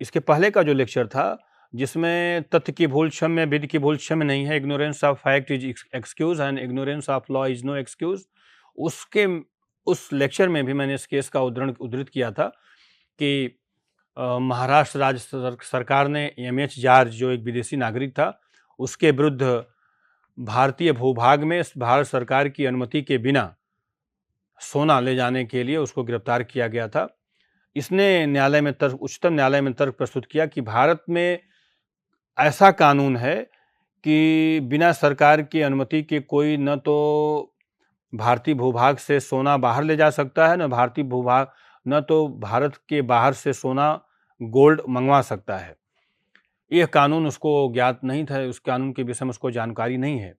इसके पहले का जो लेक्चर था, जिसमें तथ्य की भूल क्षम्य, विधि की भूल क्षम्य नहीं है, ignorance of fact is excuse and ignorance of law is no excuse, उस लेक्चर में भी मैंने इस केस का उद्धृत किया था कि महाराष्ट्र राज्य सरकार ने एम.एच. जॉर्ज, जो एक विदेशी नागरिक था, उसके विरुद्ध भारतीय भूभाग में भारत सरकार की अनुमति के बिना सोना ले जाने के लिए उसको गिरफ्तार किया गया था। इसने उच्चतम न्यायालय में तर्क प्रस्तुत किया कि भारत में ऐसा कानून है कि बिना सरकार की अनुमति के कोई न तो भारतीय भूभाग से सोना बाहर ले जा सकता है, न तो भारत के बाहर से सोना, गोल्ड मंगवा सकता है। यह कानून उसको ज्ञात नहीं था, उस कानून के विषय में उसको जानकारी नहीं है।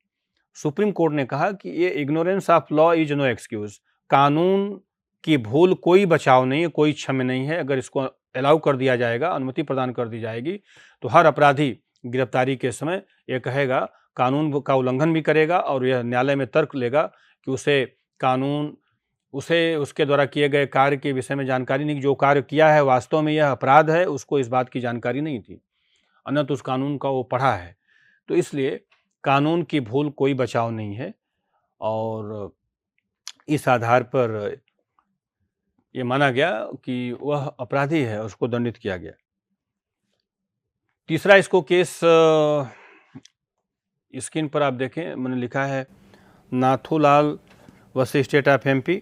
सुप्रीम कोर्ट ने कहा कि ये ignorance of law is no excuse, कानून की भूल कोई बचाव नहीं है, कोई क्षम्य नहीं है। अगर इसको अलाउ कर दिया जाएगा, अनुमति प्रदान कर दी जाएगी, तो हर अपराधी गिरफ्तारी के समय ये कहेगा, कानून का उल्लंघन भी करेगा और यह न्यायालय में तर्क लेगा कि उसे उसके द्वारा किए गए कार्य के विषय में जानकारी नहीं, जो कार्य किया है वास्तव में यह अपराध है, उसको इस बात की जानकारी नहीं थी, अन्यथा उस कानून का वो पढ़ा है। तो इसलिए कानून की भूल कोई बचाव नहीं है और इस आधार पर ये माना गया कि वह अपराधी है, उसको दंडित किया गया। तीसरा इसको केस स्क्रीन पर आप देखें, मैंने लिखा है Nathulal versus state of MP.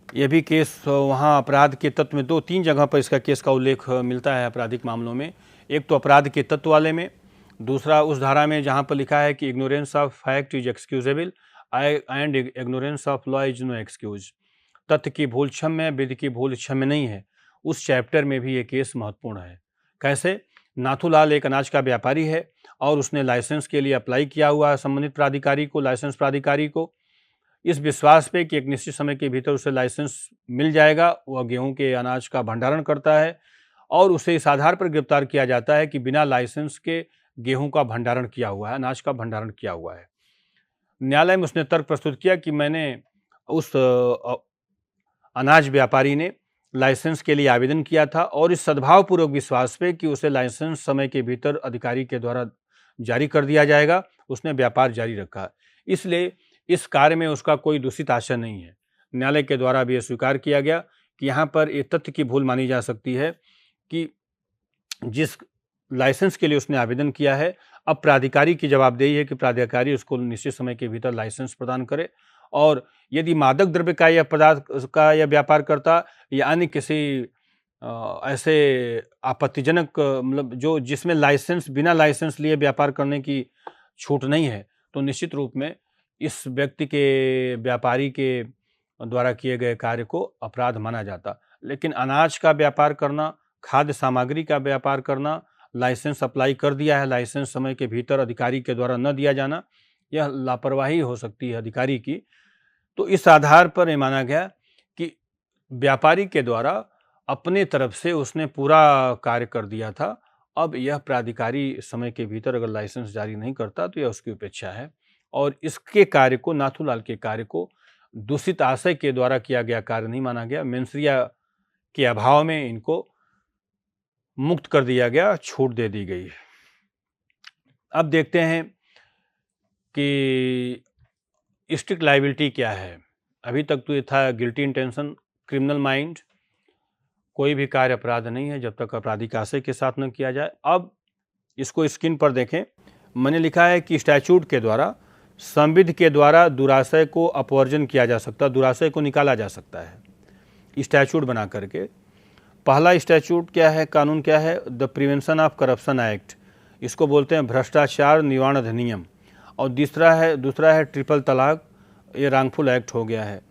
यह भी केस वहाँ अपराध के तत्व में 2-3 जगह पर इसका केस का उल्लेख मिलता है आपराधिक मामलों में। एक तो अपराध के तत्व वाले में, दूसरा उस धारा में जहाँ पर लिखा है कि ignorance of fact is excusable and ignorance of law is no excuse, तथ्य की भूल क्षम्य, विधि की भूल क्षम्य नहीं है। उस चैप्टर में भी ये केस महत्वपूर्ण है। कैसे? नाथूलाल एक अनाज का व्यापारी है और उसने लाइसेंस के लिए अप्लाई किया हुआ है संबंधित प्राधिकारी को, लाइसेंस प्राधिकारी को, इस विश्वास पे कि एक निश्चित समय के भीतर उसे लाइसेंस मिल जाएगा। वह गेहूं के अनाज का भंडारण करता है और उसे इस आधार पर गिरफ्तार किया जाता है कि बिना लाइसेंस के गेहूं का भंडारण किया हुआ है, अनाज का भंडारण किया हुआ है। न्यायालय में उसने तर्क प्रस्तुत किया कि मैंने उस अनाज व्यापारी ने लाइसेंस के लिए आवेदन किया था और इस सद्भावपूर्वक विश्वास पे कि उसे लाइसेंस समय के भीतर अधिकारी के द्वारा जारी कर दिया जाएगा, उसने व्यापार जारी रखा। इसलिए इस कार्य में उसका कोई दूषित आशय नहीं है। न्यायालय के द्वारा भी यह स्वीकार किया गया कि यहाँ पर एक तथ्य की भूल मानी जा सकती है कि जिस लाइसेंस के लिए उसने आवेदन किया है, अब प्राधिकारी की जवाबदेही है कि प्राधिकारी उसको निश्चित समय के भीतर लाइसेंस प्रदान करे। और यदि मादक द्रव्य का या पदार्थ का या व्यापार करता या अन्य किसी ऐसे आपत्तिजनक मतलब जो जिसमें लाइसेंस बिना लाइसेंस लिए व्यापार करने की छूट नहीं है, तो निश्चित रूप में इस व्यक्ति के व्यापारी के द्वारा किए गए कार्य को अपराध माना जाता। लेकिन अनाज का व्यापार करना, खाद्य सामग्री का व्यापार करना, लाइसेंस अप्लाई कर दिया है, लाइसेंस समय के भीतर अधिकारी के द्वारा न दिया जाना, यह लापरवाही हो सकती है अधिकारी की। तो इस आधार पर ये माना गया कि व्यापारी के द्वारा अपने तरफ से उसने पूरा कार्य कर दिया था। अब यह प्राधिकारी समय के भीतर अगर लाइसेंस जारी नहीं करता तो यह उसकी उपेक्षा है और इसके कार्य को, नाथूलाल के कार्य को दूषित आशय के द्वारा किया गया कार्य नहीं माना गया। मेंसरिया के अभाव में इनको मुक्त कर दिया गया, छूट दे दी गई। अब देखते हैं कि स्ट्रिक्ट लायबिलिटी क्या है। अभी तक तो ये था गिल्टी इंटेंशन, क्रिमिनल माइंड, कोई भी कार्य अपराध नहीं है जब तक आपराधिक आशय के साथ न किया जाए। अब इसको स्क्रीन पर देखें, मैंने लिखा है कि स्टैच्यूट के द्वारा, संविध के द्वारा दुराशय को अपवर्जन किया जा सकता, दुराशय को निकाला जा सकता है स्टैच्यूट बना करके। पहला स्टैच्यूट क्या है, कानून क्या है, the prevention of corruption act, इसको बोलते हैं भ्रष्टाचार निवारण अधिनियम। और दूसरा है ट्रिपल तलाक, ये रॉन्गफुल एक्ट हो गया है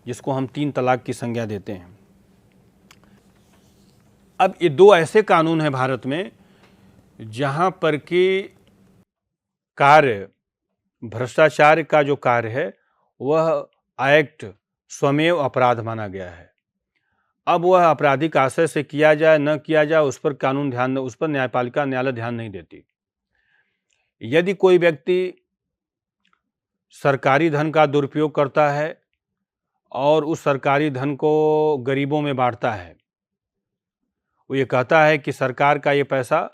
जिसको हम 3 तलाक की संज्ञा देते हैं। अब ये 2 ऐसे कानून हैं भारत में जहां पर कि कार्य, भ्रष्टाचार का जो कार्य है वह एक्ट स्वमेव अपराध माना गया है। अब वह आपराधिक आशय से किया जाए न किया जाए उस पर कानून ध्यान, उस पर न्यायपालिका, न्यायालय ध्यान नहीं देती। यदि कोई व्यक्ति सरकारी धन का दुरुपयोग करता है और उस सरकारी धन को गरीबों में बांटता है, वो ये कहता है कि सरकार का ये पैसा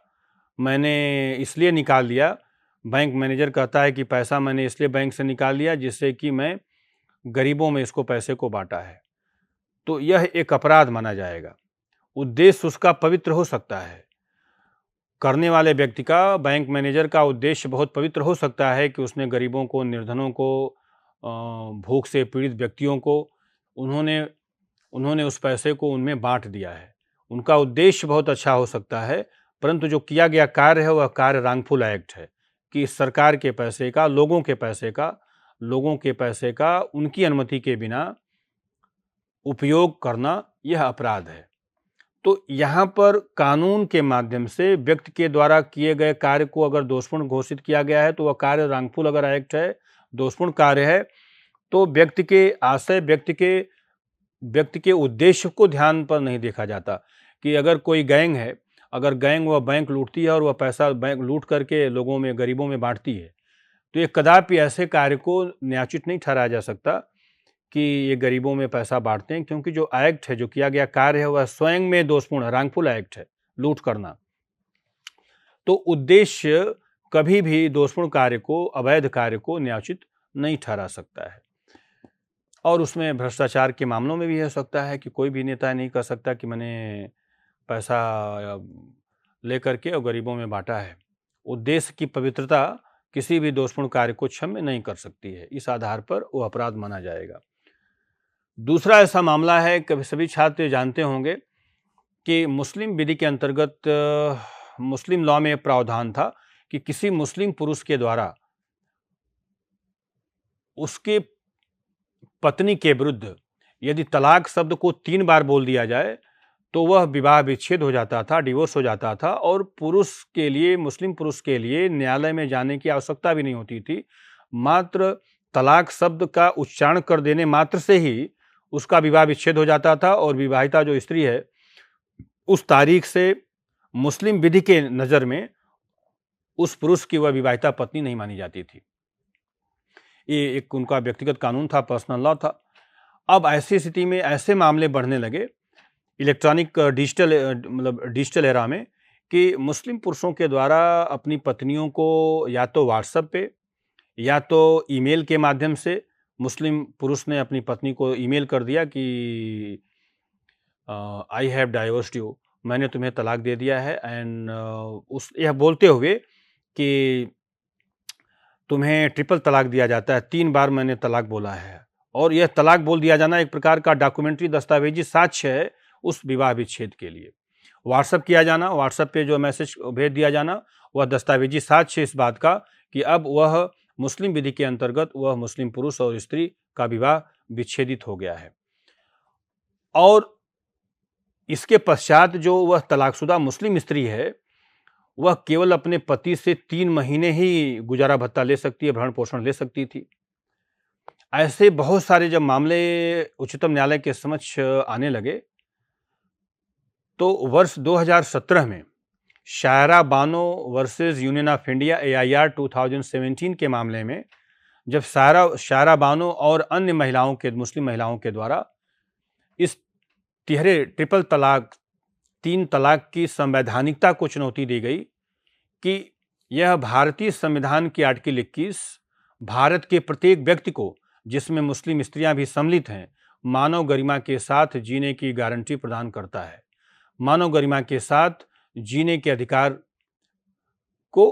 मैंने इसलिए निकाल लिया, बैंक मैनेजर कहता है कि पैसा मैंने इसलिए बैंक से निकाल लिया जिससे कि मैं गरीबों में इसको पैसे को बांटा है, तो यह एक अपराध माना जाएगा। उद्देश्य उसका पवित्र हो सकता है, करने वाले व्यक्ति का, बैंक मैनेजर का उद्देश्य बहुत पवित्र हो सकता है कि उसने गरीबों को, निर्धनों को, भूख से पीड़ित व्यक्तियों को उन्होंने उस पैसे को उनमें बांट दिया है, उनका उद्देश्य बहुत अच्छा हो सकता है। परंतु जो किया गया कार्य है वह कार्य रॉन्गफुल एक्ट है कि सरकार के पैसे का, लोगों के पैसे का उनकी अनुमति के बिना उपयोग करना, यह अपराध है। तो यहाँ पर कानून के माध्यम से व्यक्ति के द्वारा किए गए कार्य को अगर दोषपूर्ण घोषित किया गया है तो वह कार्य रॉन्गफुल अगर एक्ट है, दोषपूर्ण कार्य है, तो व्यक्ति के आशय, व्यक्ति के उद्देश्य को ध्यान पर नहीं देखा जाता। कि अगर कोई गैंग है, अगर गैंग वह बैंक लूटती है और वह पैसा बैंक लूट करके लोगों में, गरीबों में बांटती है, तो ये कदापि ऐसे कार्य को न्यायोचित नहीं ठहराया जा सकता कि ये गरीबों में पैसा बांटते हैं, क्योंकि जो एक्ट है, जो किया गया कार्य है वह स्वयं में दोषपूर्ण है, रॉन्गफुल एक्ट है, लूट करना। तो उद्देश्य कभी भी दोषपूर्ण कार्य को, अवैध कार्य को न्यायोचित नहीं ठहरा सकता है। और उसमें भ्रष्टाचार के मामलों में भी हो सकता है कि कोई भी नेता नहीं कह सकता कि मैंने पैसा लेकर के और गरीबों में बांटा है। उद्देश्य की पवित्रता किसी भी दोषपूर्ण कार्य को क्षम्य नहीं कर सकती है, इस आधार पर वो अपराध माना जाएगा। दूसरा ऐसा मामला है, कभी सभी छात्र जानते होंगे कि मुस्लिम विधि के अंतर्गत मुस्लिम लॉ में प्रावधान था कि किसी मुस्लिम पुरुष के द्वारा उसके पत्नी के विरुद्ध यदि तलाक शब्द को 3 बार बोल दिया जाए तो वह विवाह विच्छेद हो जाता था, डिवोर्स हो जाता था, और पुरुष के लिए, मुस्लिम पुरुष के लिए न्यायालय में जाने की आवश्यकता भी नहीं होती थी। मात्र तलाक शब्द का उच्चारण कर देने मात्र से ही उसका विवाह विच्छेद हो जाता था और विवाहिता जो स्त्री है उस तारीख से मुस्लिम विधि के नज़र में उस पुरुष की वह विवाहिता पत्नी नहीं मानी जाती थी। ये एक उनका व्यक्तिगत कानून था, पर्सनल लॉ था। अब ऐसी स्थिति में ऐसे मामले बढ़ने लगे इलेक्ट्रॉनिक डिजिटल एरा में कि मुस्लिम पुरुषों के द्वारा अपनी पत्नियों को या तो व्हाट्सएप पे या तो ईमेल के माध्यम से, मुस्लिम पुरुष ने अपनी पत्नी को ईमेल कर दिया कि आई हैव डाइवोर्स्ड यू, मैंने तुम्हें तलाक दे दिया है, एंड यह बोलते हुए कि तुम्हें ट्रिपल तलाक दिया जाता है, 3 बार मैंने तलाक बोला है। और यह तलाक बोल दिया जाना एक प्रकार का डॉक्यूमेंट्री, दस्तावेजी साक्ष्य है उस विवाह विच्छेद के लिए। व्हाट्सएप किया जाना, व्हाट्सएप पे जो मैसेज भेज दिया जाना, वह दस्तावेजी साक्ष्य इस बात का कि अब वह मुस्लिम विधि के अंतर्गत वह मुस्लिम पुरुष और स्त्री का विवाह विच्छेदित हो गया है। और इसके पश्चात जो वह तलाकशुदा मुस्लिम स्त्री है, वह केवल अपने पति से 3 महीने ही गुजारा भत्ता ले सकती है, भरण पोषण ले सकती थी। ऐसे बहुत सारे जब मामले उच्चतम न्यायालय के समक्ष आने लगे, तो वर्ष 2017 में Shayara Bano versus Union of India AIR 2017 के मामले में जब शायरा बानो और अन्य महिलाओं के मुस्लिम महिलाओं के द्वारा इस तिहरे ट्रिपल तलाक 3 तलाक की संवैधानिकता को चुनौती दी गई कि यह भारतीय संविधान की आर्टिकल 21 भारत के प्रत्येक व्यक्ति को, जिसमें मुस्लिम स्त्रियां भी सम्मिलित हैं, मानव गरिमा के साथ जीने की गारंटी प्रदान करता है, मानव गरिमा के साथ जीने के अधिकार को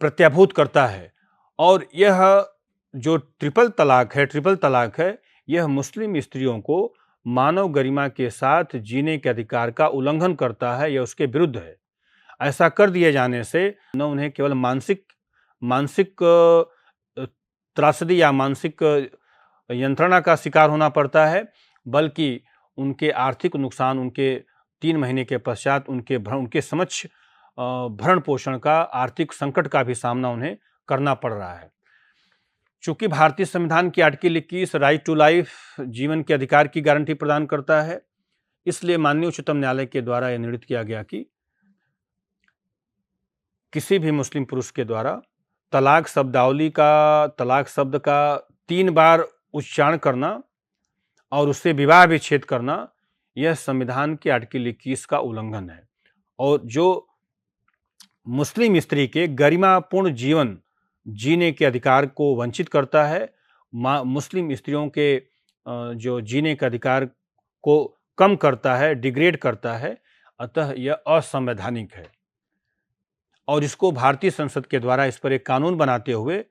प्रत्याभूत करता है। और यह जो ट्रिपल तलाक है, यह मुस्लिम स्त्रियों को मानव गरिमा के साथ जीने के अधिकार का उल्लंघन करता है, यह उसके विरुद्ध है। ऐसा कर दिए जाने से न उन्हें केवल मानसिक त्रासदी या मानसिक यंत्रणा का शिकार होना पड़ता है, बल्कि उनके आर्थिक नुकसान, उनके 3 महीने के पश्चात उनके समक्ष भरण पोषण का आर्थिक संकट का भी सामना उन्हें करना पड़ रहा है। चूंकि भारतीय संविधान की आर्टिकल 21 राइट टू लाइफ, जीवन के अधिकार की गारंटी प्रदान करता है, इसलिए माननीय उच्चतम न्यायालय के द्वारा यह निर्णित किया गया कि किसी भी मुस्लिम पुरुष के द्वारा तलाक शब्द का 3 बार उच्चारण करना और उससे विवाह विच्छेद करना, यह संविधान के आर्टिकल 21 का उल्लंघन है और जो मुस्लिम स्त्री के गरिमापूर्ण जीवन जीने के अधिकार को वंचित करता है, मुस्लिम स्त्रियों के जो जीने के अधिकार को कम करता है, डिग्रेड करता है, अतः यह असंवैधानिक है। और इसको भारतीय संसद के द्वारा इस पर एक कानून बनाते हुए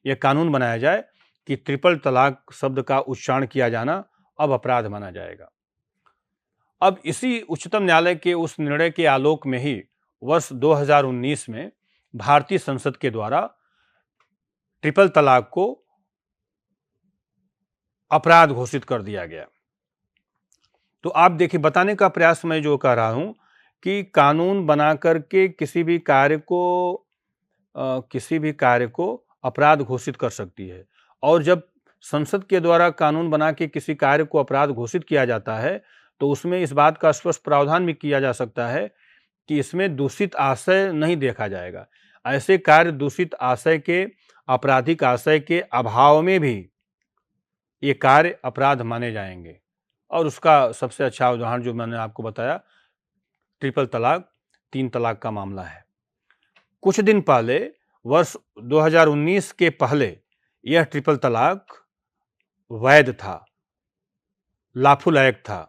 यह कानून बनाया जाए कि ट्रिपल तलाक शब्द का उच्चारण किया जाना अब अपराध माना जाएगा। अब इसी उच्चतम न्यायालय के उस निर्णय के आलोक में ही वर्ष 2019 में भारतीय संसद के द्वारा ट्रिपल तलाक को अपराध घोषित कर दिया गया। तो आप देखिए, बताने का प्रयास मैं जो कर रहा हूं कि कानून बना करके किसी भी कार्य को अपराध घोषित कर सकती है, और जब संसद के द्वारा कानून बना के किसी कार्य को अपराध घोषित किया जाता है तो उसमें इस बात का स्पष्ट प्रावधान भी किया जा सकता है कि इसमें दूषित आशय नहीं देखा जाएगा। ऐसे कार्य दूषित आशय के, आपराधिक आशय के अभाव में भी ये कार्य अपराध माने जाएंगे। और उसका सबसे अच्छा उदाहरण जो मैंने आपको बताया, ट्रिपल तलाक, 3 तलाक का मामला है। कुछ दिन पहले, वर्ष 2019 के पहले, यह ट्रिपल तलाक वैध था, लाफुल एक्ट था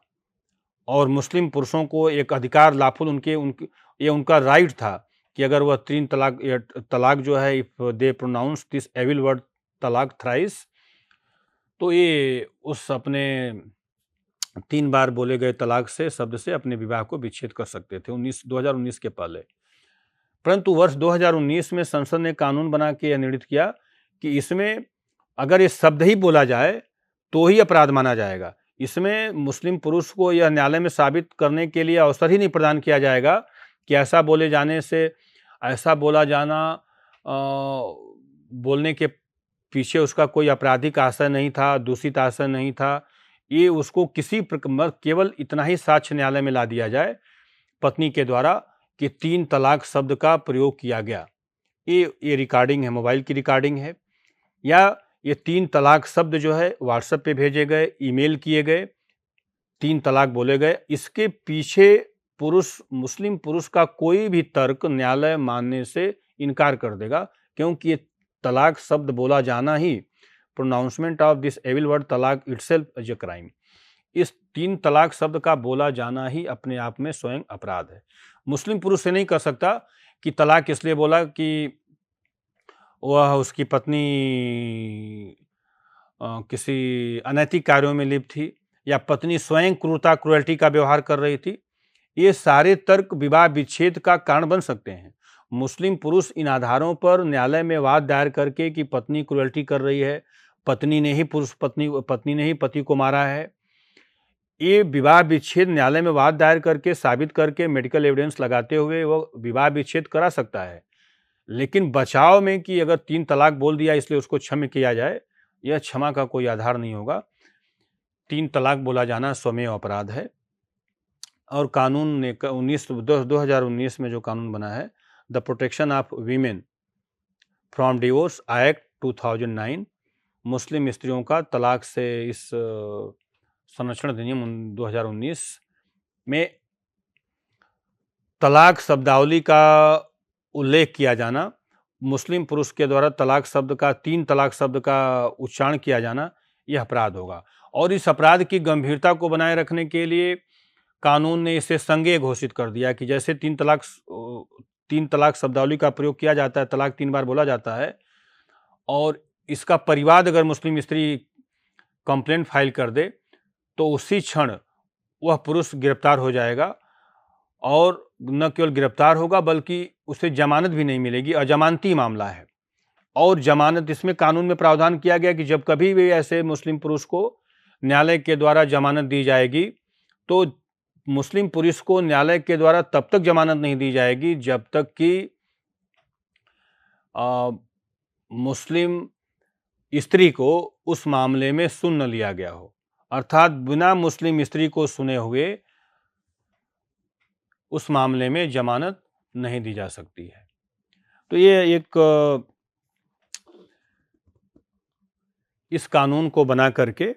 और मुस्लिम पुरुषों को एक अधिकार, लाफुल ये उनका राइट था कि अगर वह 3 तलाक जो है, if they pronounce this evil word talaq thrice, तो ये उस अपने 3 बार बोले गए तलाक से शब्द से अपने विवाह को विच्छेद कर सकते थे 2019 के पहले। परंतु वर्ष 2019 में संसद ने कानून बना के यह निर्णित किया कि इसमें अगर ये शब्द ही बोला जाए तो ही अपराध माना जाएगा। इसमें मुस्लिम पुरुष को यह न्यायालय में साबित करने के लिए अवसर ही नहीं प्रदान किया जाएगा कि ऐसा बोले जाने से, ऐसा बोला जाना, बोलने के पीछे उसका कोई आपराधिक आशय नहीं था, दूषित आशय नहीं था। ये उसको केवल इतना ही साक्ष्य न्यायालय में ला दिया जाए पत्नी के द्वारा कि 3 तलाक शब्द का प्रयोग किया गया। ये रिकॉर्डिंग है, मोबाइल की रिकॉर्डिंग है, या ये 3 तलाक शब्द जो है व्हाट्सएप पे भेजे गए, ईमेल किए गए, 3 तलाक बोले गए। इसके पीछे मुस्लिम पुरुष का कोई भी तर्क न्यायालय मानने से इनकार कर देगा, क्योंकि ये तलाक शब्द बोला जाना ही, pronouncement of this evil word talaq itself is a crime, इस 3 तलाक शब्द का बोला जाना ही अपने आप में स्वयं अपराध है। मुस्लिम पुरुष से नहीं कर सकता कि तलाक इसलिए बोला कि वह उसकी पत्नी किसी अनैतिक कार्यों में लिप्त थी, या पत्नी स्वयं क्रूरता का व्यवहार कर रही थी, ये सारे तर्क विवाह विच्छेद का कारण बन सकते हैं। मुस्लिम पुरुष इन आधारों पर न्यायालय में वाद दायर करके कि पत्नी क्रूरल्टी कर रही है, पत्नी ने ही पति को मारा है, ये विवाह विच्छेद न्यायालय में वाद दायर करके साबित करके मेडिकल एविडेंस लगाते हुए वो विवाह विच्छेद करा सकता है। लेकिन बचाव में कि अगर 3 तलाक बोल दिया इसलिए उसको क्षमा किया जाए, यह क्षमा का कोई आधार नहीं होगा। 3 तलाक बोला जाना स्वमेव अपराध है। और कानून ने 2019 में जो कानून बना है, the protection of women from divorce act 2009, मुस्लिम स्त्रियों का तलाक से इस संरक्षण अधिनियम 2019 में तलाक शब्दावली का उल्लेख किया जाना, मुस्लिम पुरुष के द्वारा 3 तलाक शब्द का उच्चारण किया जाना, यह अपराध होगा। और इस अपराध की गंभीरता को बनाए रखने के लिए कानून ने इसे संज्ञेय घोषित कर दिया कि जैसे 3 तलाक शब्दावली का प्रयोग किया जाता है, तलाक 3 बार बोला जाता है, और इसका परिवाद अगर मुस्लिम स्त्री कंप्लेंट फाइल कर दे तो उसी क्षण वह पुरुष गिरफ्तार हो जाएगा, और न केवल गिरफ्तार होगा बल्कि उसे जमानत भी नहीं मिलेगी। अजमानती मामला है। और जमानत, इसमें कानून में प्रावधान किया गया कि जब कभी भी ऐसे मुस्लिम पुरुष को न्यायालय के द्वारा जमानत दी जाएगी तो मुस्लिम पुरुष को न्यायालय के द्वारा तब तक जमानत नहीं दी जाएगी जब तक कि मुस्लिम स्त्री को उस मामले में सुन न लिया गया हो। अर्थात बिना मुस्लिम स्त्री को सुने हुए उस मामले में जमानत नहीं दी जा सकती है। तो ये एक इस कानून को बना करके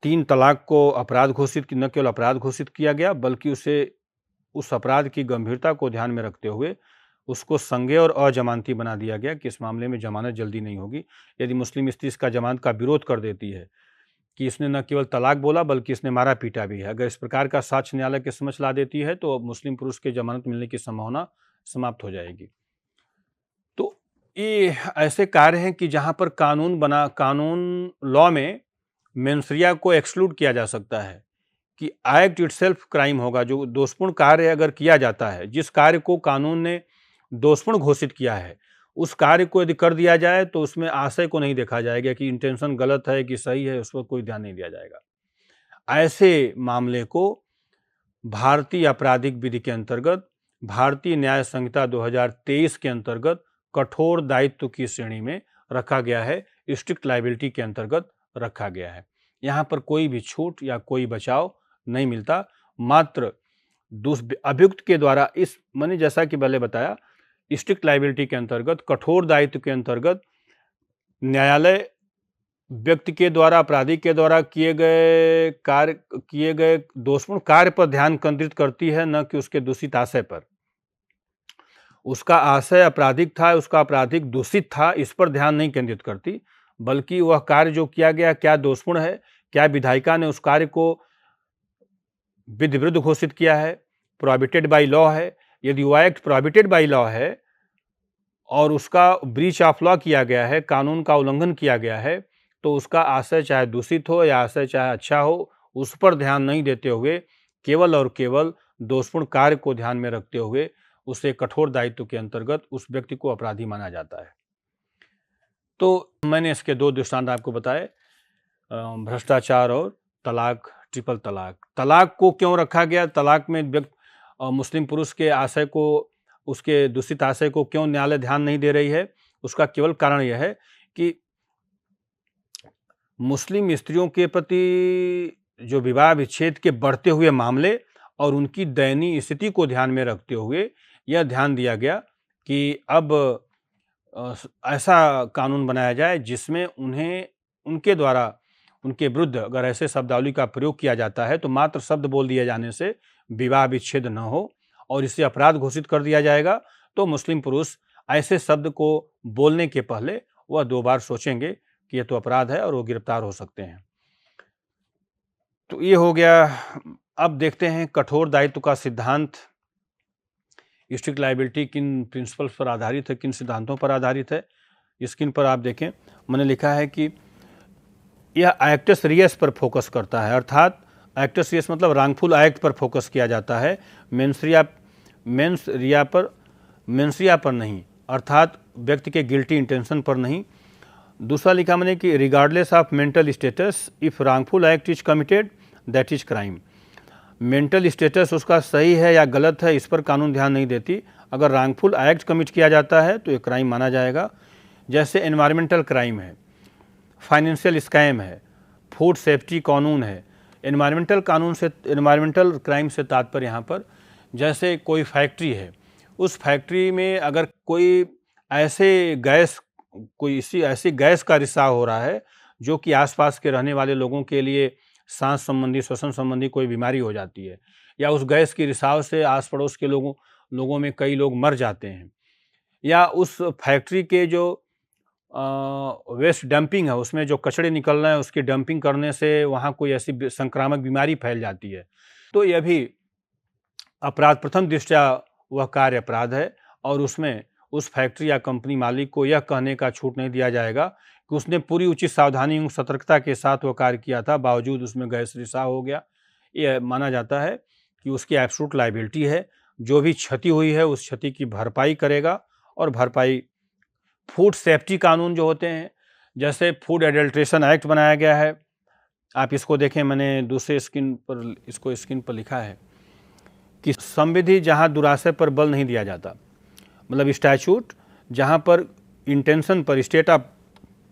3 तलाक को अपराध घोषित, न केवल अपराध घोषित किया गया बल्कि उस अपराध की गंभीरता को ध्यान में रखते हुए उसको संज्ञेय और अजमानती बना दिया गया कि इस मामले में जमानत जल्दी नहीं होगी। यदि मुस्लिम स्त्री इसका जमानत का विरोध कर देती है कि इसने न केवल तलाक बोला बल्कि इसने मारा पीटा भी है, अगर इस प्रकार का साक्ष्य न्यायालय के समक्ष ला देती है तो मुस्लिम पुरुष के जमानत मिलने की संभावना समाप्त हो जाएगी। तो ये ऐसे कार्य हैं कि जहां पर कानून लॉ में मेंसरिया को एक्सक्लूड किया जा सकता है कि एक्ट इटसेल्फ क्राइम होगा। जो दोषपूर्ण कार्य अगर किया जाता है, जिस कार्य को कानून ने दोषपूर्ण घोषित किया है, उस कार्य को यदि कर दिया जाए तो उसमें आशय को नहीं देखा जाएगा कि इंटेंशन गलत है कि सही है, उस पर कोई ध्यान नहीं दिया जाएगा। ऐसे मामले को भारतीय आपराधिक विधि के अंतर्गत, भारतीय न्याय संहिता 2023 के अंतर्गत कठोर दायित्व की श्रेणी में रखा गया है, स्ट्रिक्ट लायबिलिटी के अंतर्गत रखा गया है। यहाँ पर कोई भी छूट या कोई बचाव नहीं मिलता। मात्र अभियुक्त के द्वारा मैंने जैसा कि पहले बताया, स्ट्रिक्ट लायबिलिटी के अंतर्गत, कठोर दायित्व के अंतर्गत न्यायालय व्यक्ति के द्वारा, अपराधी के द्वारा किए गए दोषपूर्ण कार्य पर ध्यान केंद्रित करती है, न कि उसके दूषित आशय पर। उसका आशय आपराधिक था, उसका आपराधिक दूषित था, इस पर ध्यान नहीं केंद्रित करती, बल्कि वह कार्य जो किया गया क्या दोषपूर्ण है, क्या विधायिका ने उस कार्य को विधि विरुद्ध घोषित किया है, प्रोहिबिटेड बाय लॉ है। यदि वह एक्ट प्रोहिबिटेड बाय लॉ है और उसका ब्रीच ऑफ लॉ किया गया है, कानून का उल्लंघन किया गया है, तो उसका आशय चाहे दूषित हो या आशय चाहे अच्छा हो, उस पर ध्यान नहीं देते हुए केवल और केवल दोषपूर्ण कार्य को ध्यान में रखते हुए उसे कठोर दायित्व के अंतर्गत उस व्यक्ति को अपराधी माना जाता है। तो मैंने इसके 2 दृष्टांत आपको बताए, भ्रष्टाचार और तलाक, ट्रिपल तलाक। तलाक को क्यों रखा गया? तलाक में मुस्लिम पुरुष के आशय को, उसके दूषित आशय को क्यों न्यायालय ध्यान नहीं दे रही है? उसका केवल कारण यह है कि मुस्लिम स्त्रियों के प्रति जो विवाह विच्छेद के बढ़ते हुए मामले और उनकी दयनीय स्थिति को ध्यान में रखते हुए यह ध्यान दिया गया कि अब ऐसा कानून बनाया जाए जिसमें उनके द्वारा, उनके विरुद्ध अगर ऐसे शब्दावली का प्रयोग किया जाता है तो मात्र शब्द बोल दिए जाने से विवाह विच्छेद न हो और इसे अपराध घोषित कर दिया जाएगा, तो मुस्लिम पुरुष ऐसे शब्द को बोलने के पहले वह 2 बार सोचेंगे कि यह तो अपराध है और वो गिरफ्तार हो सकते हैं। तो ये हो गया। अब देखते हैं कठोर दायित्व का सिद्धांत, स्ट्रिक्ट लायबिलिटी किन प्रिंसिपल्स पर आधारित है, किन सिद्धांतों पर आधारित है। स्क्रीन पर आप देखें, मैंने लिखा है कि यह एक्टस रियस पर फोकस करता है, अर्थात एक्टस रियस मतलब रांगफुल एक्ट पर फोकस किया जाता है, मेंस रिया पर नहीं, अर्थात व्यक्ति के गिल्टी इंटेंशन पर नहीं। दूसरा लिखा मैंने कि regardless of mental status if wrongful act is committed that is crime. Mental status उसका सही है या गलत है इस पर कानून ध्यान नहीं देती, अगर रांगफुल एक्ट कमिट किया जाता है तो ये क्राइम माना जाएगा। जैसे एनवायरमेंटल क्राइम है, फाइनेंशियल स्कैम है, फूड सेफ्टी कानून है। एनवायरमेंटल क्राइम से तात्पर्य यहाँ पर जैसे कोई फैक्ट्री है, उस फैक्ट्री में अगर कोई ऐसी गैस का रिसाव हो रहा है जो कि आसपास के रहने वाले लोगों के लिए सांस संबंधी, श्वसन संबंधी कोई बीमारी हो जाती है, या उस गैस की रिसाव से आस पड़ोस के लोगों में कई लोग मर जाते हैं, या उस फैक्ट्री के जो वेस्ट डंपिंग है उसमें जो कचरे निकल रहे हैं उसकी डंपिंग करने से वहाँ कोई ऐसी संक्रामक बीमारी फैल जाती है, तो यह भी अपराध, प्रथम दृष्टया वह कार्य अपराध है। और उसमें उस फैक्ट्री या कंपनी मालिक को यह कहने का छूट नहीं दिया जाएगा कि उसने पूरी उचित सावधानी एवं सतर्कता के साथ वह कार्य किया था, बावजूद उसमें गैस रिसाव हो गया। यह माना जाता है कि उसकी एब्सोल्यूट लायबिलिटी है, जो भी क्षति हुई है उस क्षति की भरपाई करेगा। और भरपाई फूड सेफ्टी कानून जो होते हैं, जैसे फूड एडल्ट्रेशन एक्ट बनाया गया है, आप इसको देखें, मैंने दूसरे स्क्रीन पर लिखा है कि संविधि जहाँ दुराशय पर बल नहीं दिया जाता, मतलब स्टैच्यूट जहाँ पर इंटेंशन पर,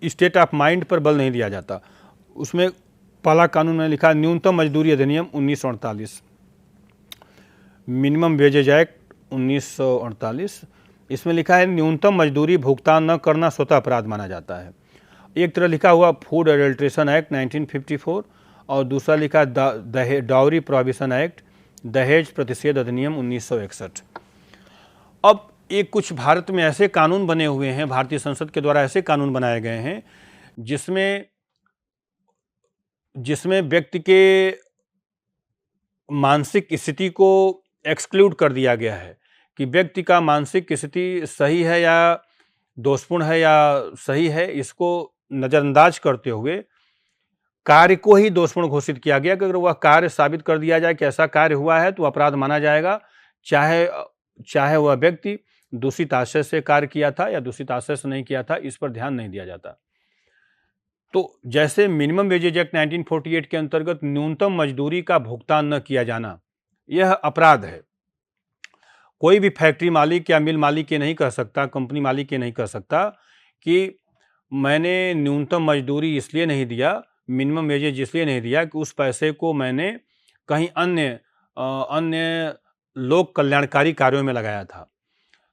स्टेट ऑफ माइंड पर बल नहीं दिया जाता, उसमें पहला कानून में लिखा न्यूनतम मजदूरी अधिनियम 1948, मिनिमम वेजेज एक्ट 1948, इसमें लिखा है न्यूनतम मजदूरी भुगतान न करना स्वतः अपराध माना जाता है। एक तरह लिखा हुआ फूड एडल्ट्रेशन एक्ट 1954 और दूसरा लिखा डाउरी प्रोहिबिशन एक्ट, दहेज प्रतिषेध अधिनियम 1961। अब एक कुछ भारत में ऐसे कानून बने हुए हैं, भारतीय संसद के द्वारा ऐसे कानून बनाए गए हैं जिसमें व्यक्ति के मानसिक स्थिति को एक्सक्लूड कर दिया गया है कि व्यक्ति का मानसिक स्थिति सही है या दोषपूर्ण है या सही है, इसको नज़रअंदाज करते हुए कार्य को ही दोषपूर्ण घोषित किया गया कि अगर वह कार्य साबित कर दिया जाए कि ऐसा कार्य हुआ है तो अपराध माना जाएगा, चाहे वह व्यक्ति दूषित आशय से कार्य किया था या दूषित आशय से नहीं किया था, इस पर ध्यान नहीं दिया जाता। तो जैसे मिनिमम वेजेज एक्ट 1948 के अंतर्गत न्यूनतम मजदूरी का भुगतान न किया जाना, यह अपराध है। कोई भी फैक्ट्री मालिक या मिल मालिक ये नहीं कह सकता, कंपनी मालिक ये नहीं कह सकता कि मैंने न्यूनतम मजदूरी इसलिए नहीं दिया, मिनिमम वेजेज इसलिए नहीं दिया कि उस पैसे को मैंने कहीं अन्य लोक कल्याणकारी कार्यों में लगाया था।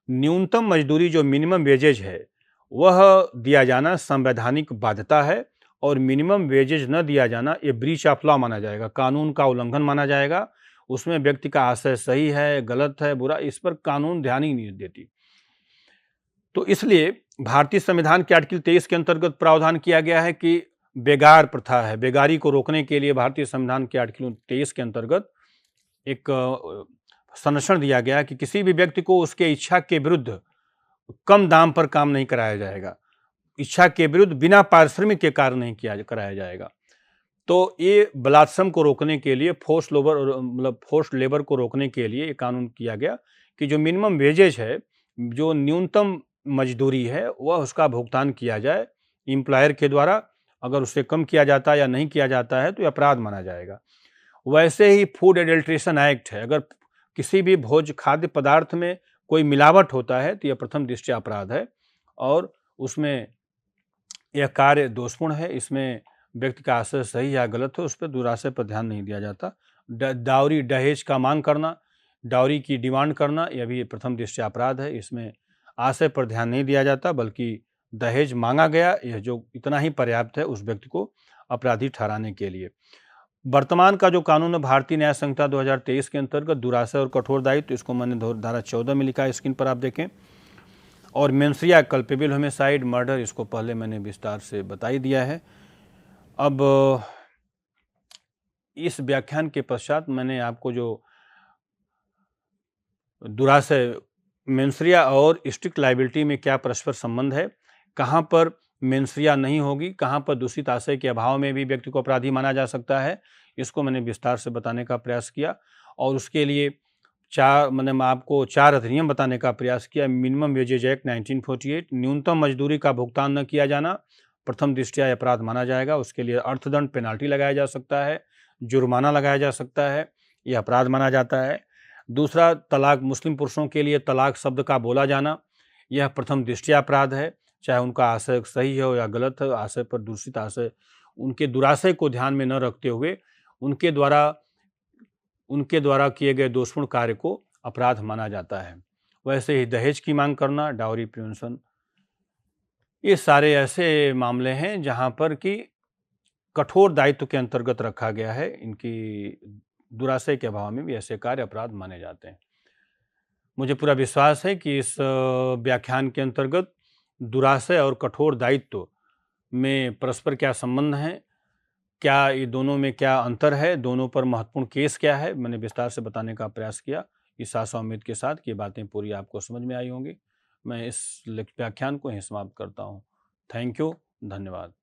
न्यूनतम मजदूरी जो मिनिमम वेजेज है वह दिया जाना संवैधानिक बाध्यता है, और मिनिमम वेजेज न दिया जाना ये ब्रीच ऑफ लॉ माना जाएगा, कानून का उल्लंघन माना जाएगा। उसमें व्यक्ति का आशय सही है, गलत है, बुरा, इस पर कानून ध्यान ही नहीं देती। तो इसलिए भारतीय संविधान के आर्टिकल 23 के अंतर्गत प्रावधान किया गया है कि बेगार प्रथा है, बेगारी को रोकने के लिए भारतीय संविधान के आर्टिकल 23 के अंतर्गत एक संरक्षण दिया गया कि किसी भी व्यक्ति को उसके इच्छा के विरुद्ध कम दाम पर काम नहीं कराया जाएगा, इच्छा के विरुद्ध बिना पारिश्रमिक के कार्य नहीं कराया जाएगा। तो ये बलात्सम को रोकने के लिए, फोर्स्ड लेबर को रोकने के लिए ये कानून किया गया कि जो मिनिमम वेजेज है, जो न्यूनतम मजदूरी है, वह उसका भुगतान किया जाए एम्प्लॉयर के द्वारा। अगर उससे कम किया जाता है या नहीं किया जाता है तो यह अपराध माना जाएगा। वैसे ही फूड एडल्ट्रेशन एक्ट है, अगर किसी भी भोज्य खाद्य पदार्थ में कोई मिलावट होता है तो यह प्रथम दृष्टया अपराध है और उसमें यह कार्य दोषपूर्ण है। इसमें व्यक्ति का आशय सही या गलत है, उस पर दुराशय पर ध्यान नहीं दिया जाता। डाउरी, दहेज का मांग करना, डाउरी की डिमांड करना, यह भी प्रथम दृष्टया अपराध है। इसमें आशय पर ध्यान नहीं दिया जाता बल्कि दहेज मांगा गया, यह जो इतना ही पर्याप्त है उस व्यक्ति को अपराधी ठहराने के लिए। वर्तमान का जो कानून है भारतीय न्याय संहिता 2023 के अंतर्गत दुराशय और कठोर दायित्व, तो इसको मैंने धारा 14 में लिखा है, स्क्रीन पर आप देखें। और मेंसरिया कल्पेबल होमिसाइड, मर्डर, इसको पहले मैंने विस्तार से बता ही दिया है। अब इस व्याख्यान के पश्चात मैंने आपको जो दुराशय, मेंसरिया और स्ट्रिक्ट लायबिलिटी में क्या परस्पर संबंध है, कहाँ पर मेंसरिया नहीं होगी, कहाँ पर दूषित आशय के अभाव में भी व्यक्ति को अपराधी माना जा सकता है, इसको मैंने विस्तार से बताने का प्रयास किया। और उसके लिए मैं आपको 4 अधिनियम बताने का प्रयास किया। मिनिमम वेजेज एक्ट 1948, न्यूनतम मजदूरी का भुगतान न किया जाना प्रथम दृष्टया अपराध माना जाएगा। उसके लिए अर्थदंड पेनाल्टी लगाया जा सकता है, जुर्माना लगाया जा सकता है, यह अपराध माना जाता है। दूसरा, तलाक, मुस्लिम पुरुषों के लिए तलाक शब्द का बोला जाना, यह प्रथम दृष्टया अपराध है, चाहे उनका आशय सही हो या गलत हो। आशय पर दूषित आशय, उनके दुराशय को ध्यान में न रखते हुए उनके द्वारा किए गए दोषपूर्ण कार्य को अपराध माना जाता है। वैसे ही दहेज की मांग करना, डाउरी प्रिवेंशन, ये सारे ऐसे मामले हैं जहां पर कि कठोर दायित्व के अंतर्गत रखा गया है। इनकी दुराशय के अभाव में भी ऐसे कार्य अपराध माने जाते हैं। मुझे पूरा विश्वास है कि इस व्याख्यान के अंतर्गत दुराशय और कठोर दायित्व में परस्पर क्या संबंध है, क्या ये दोनों में क्या अंतर है, दोनों पर महत्वपूर्ण केस क्या है, मैंने विस्तार से बताने का प्रयास किया। इस आशा उम्मीद के साथ कि ये बातें पूरी आपको समझ में आई होंगी। मैं इस व्याख्यान को यहीं समाप्त करता हूँ। थैंक यू, धन्यवाद।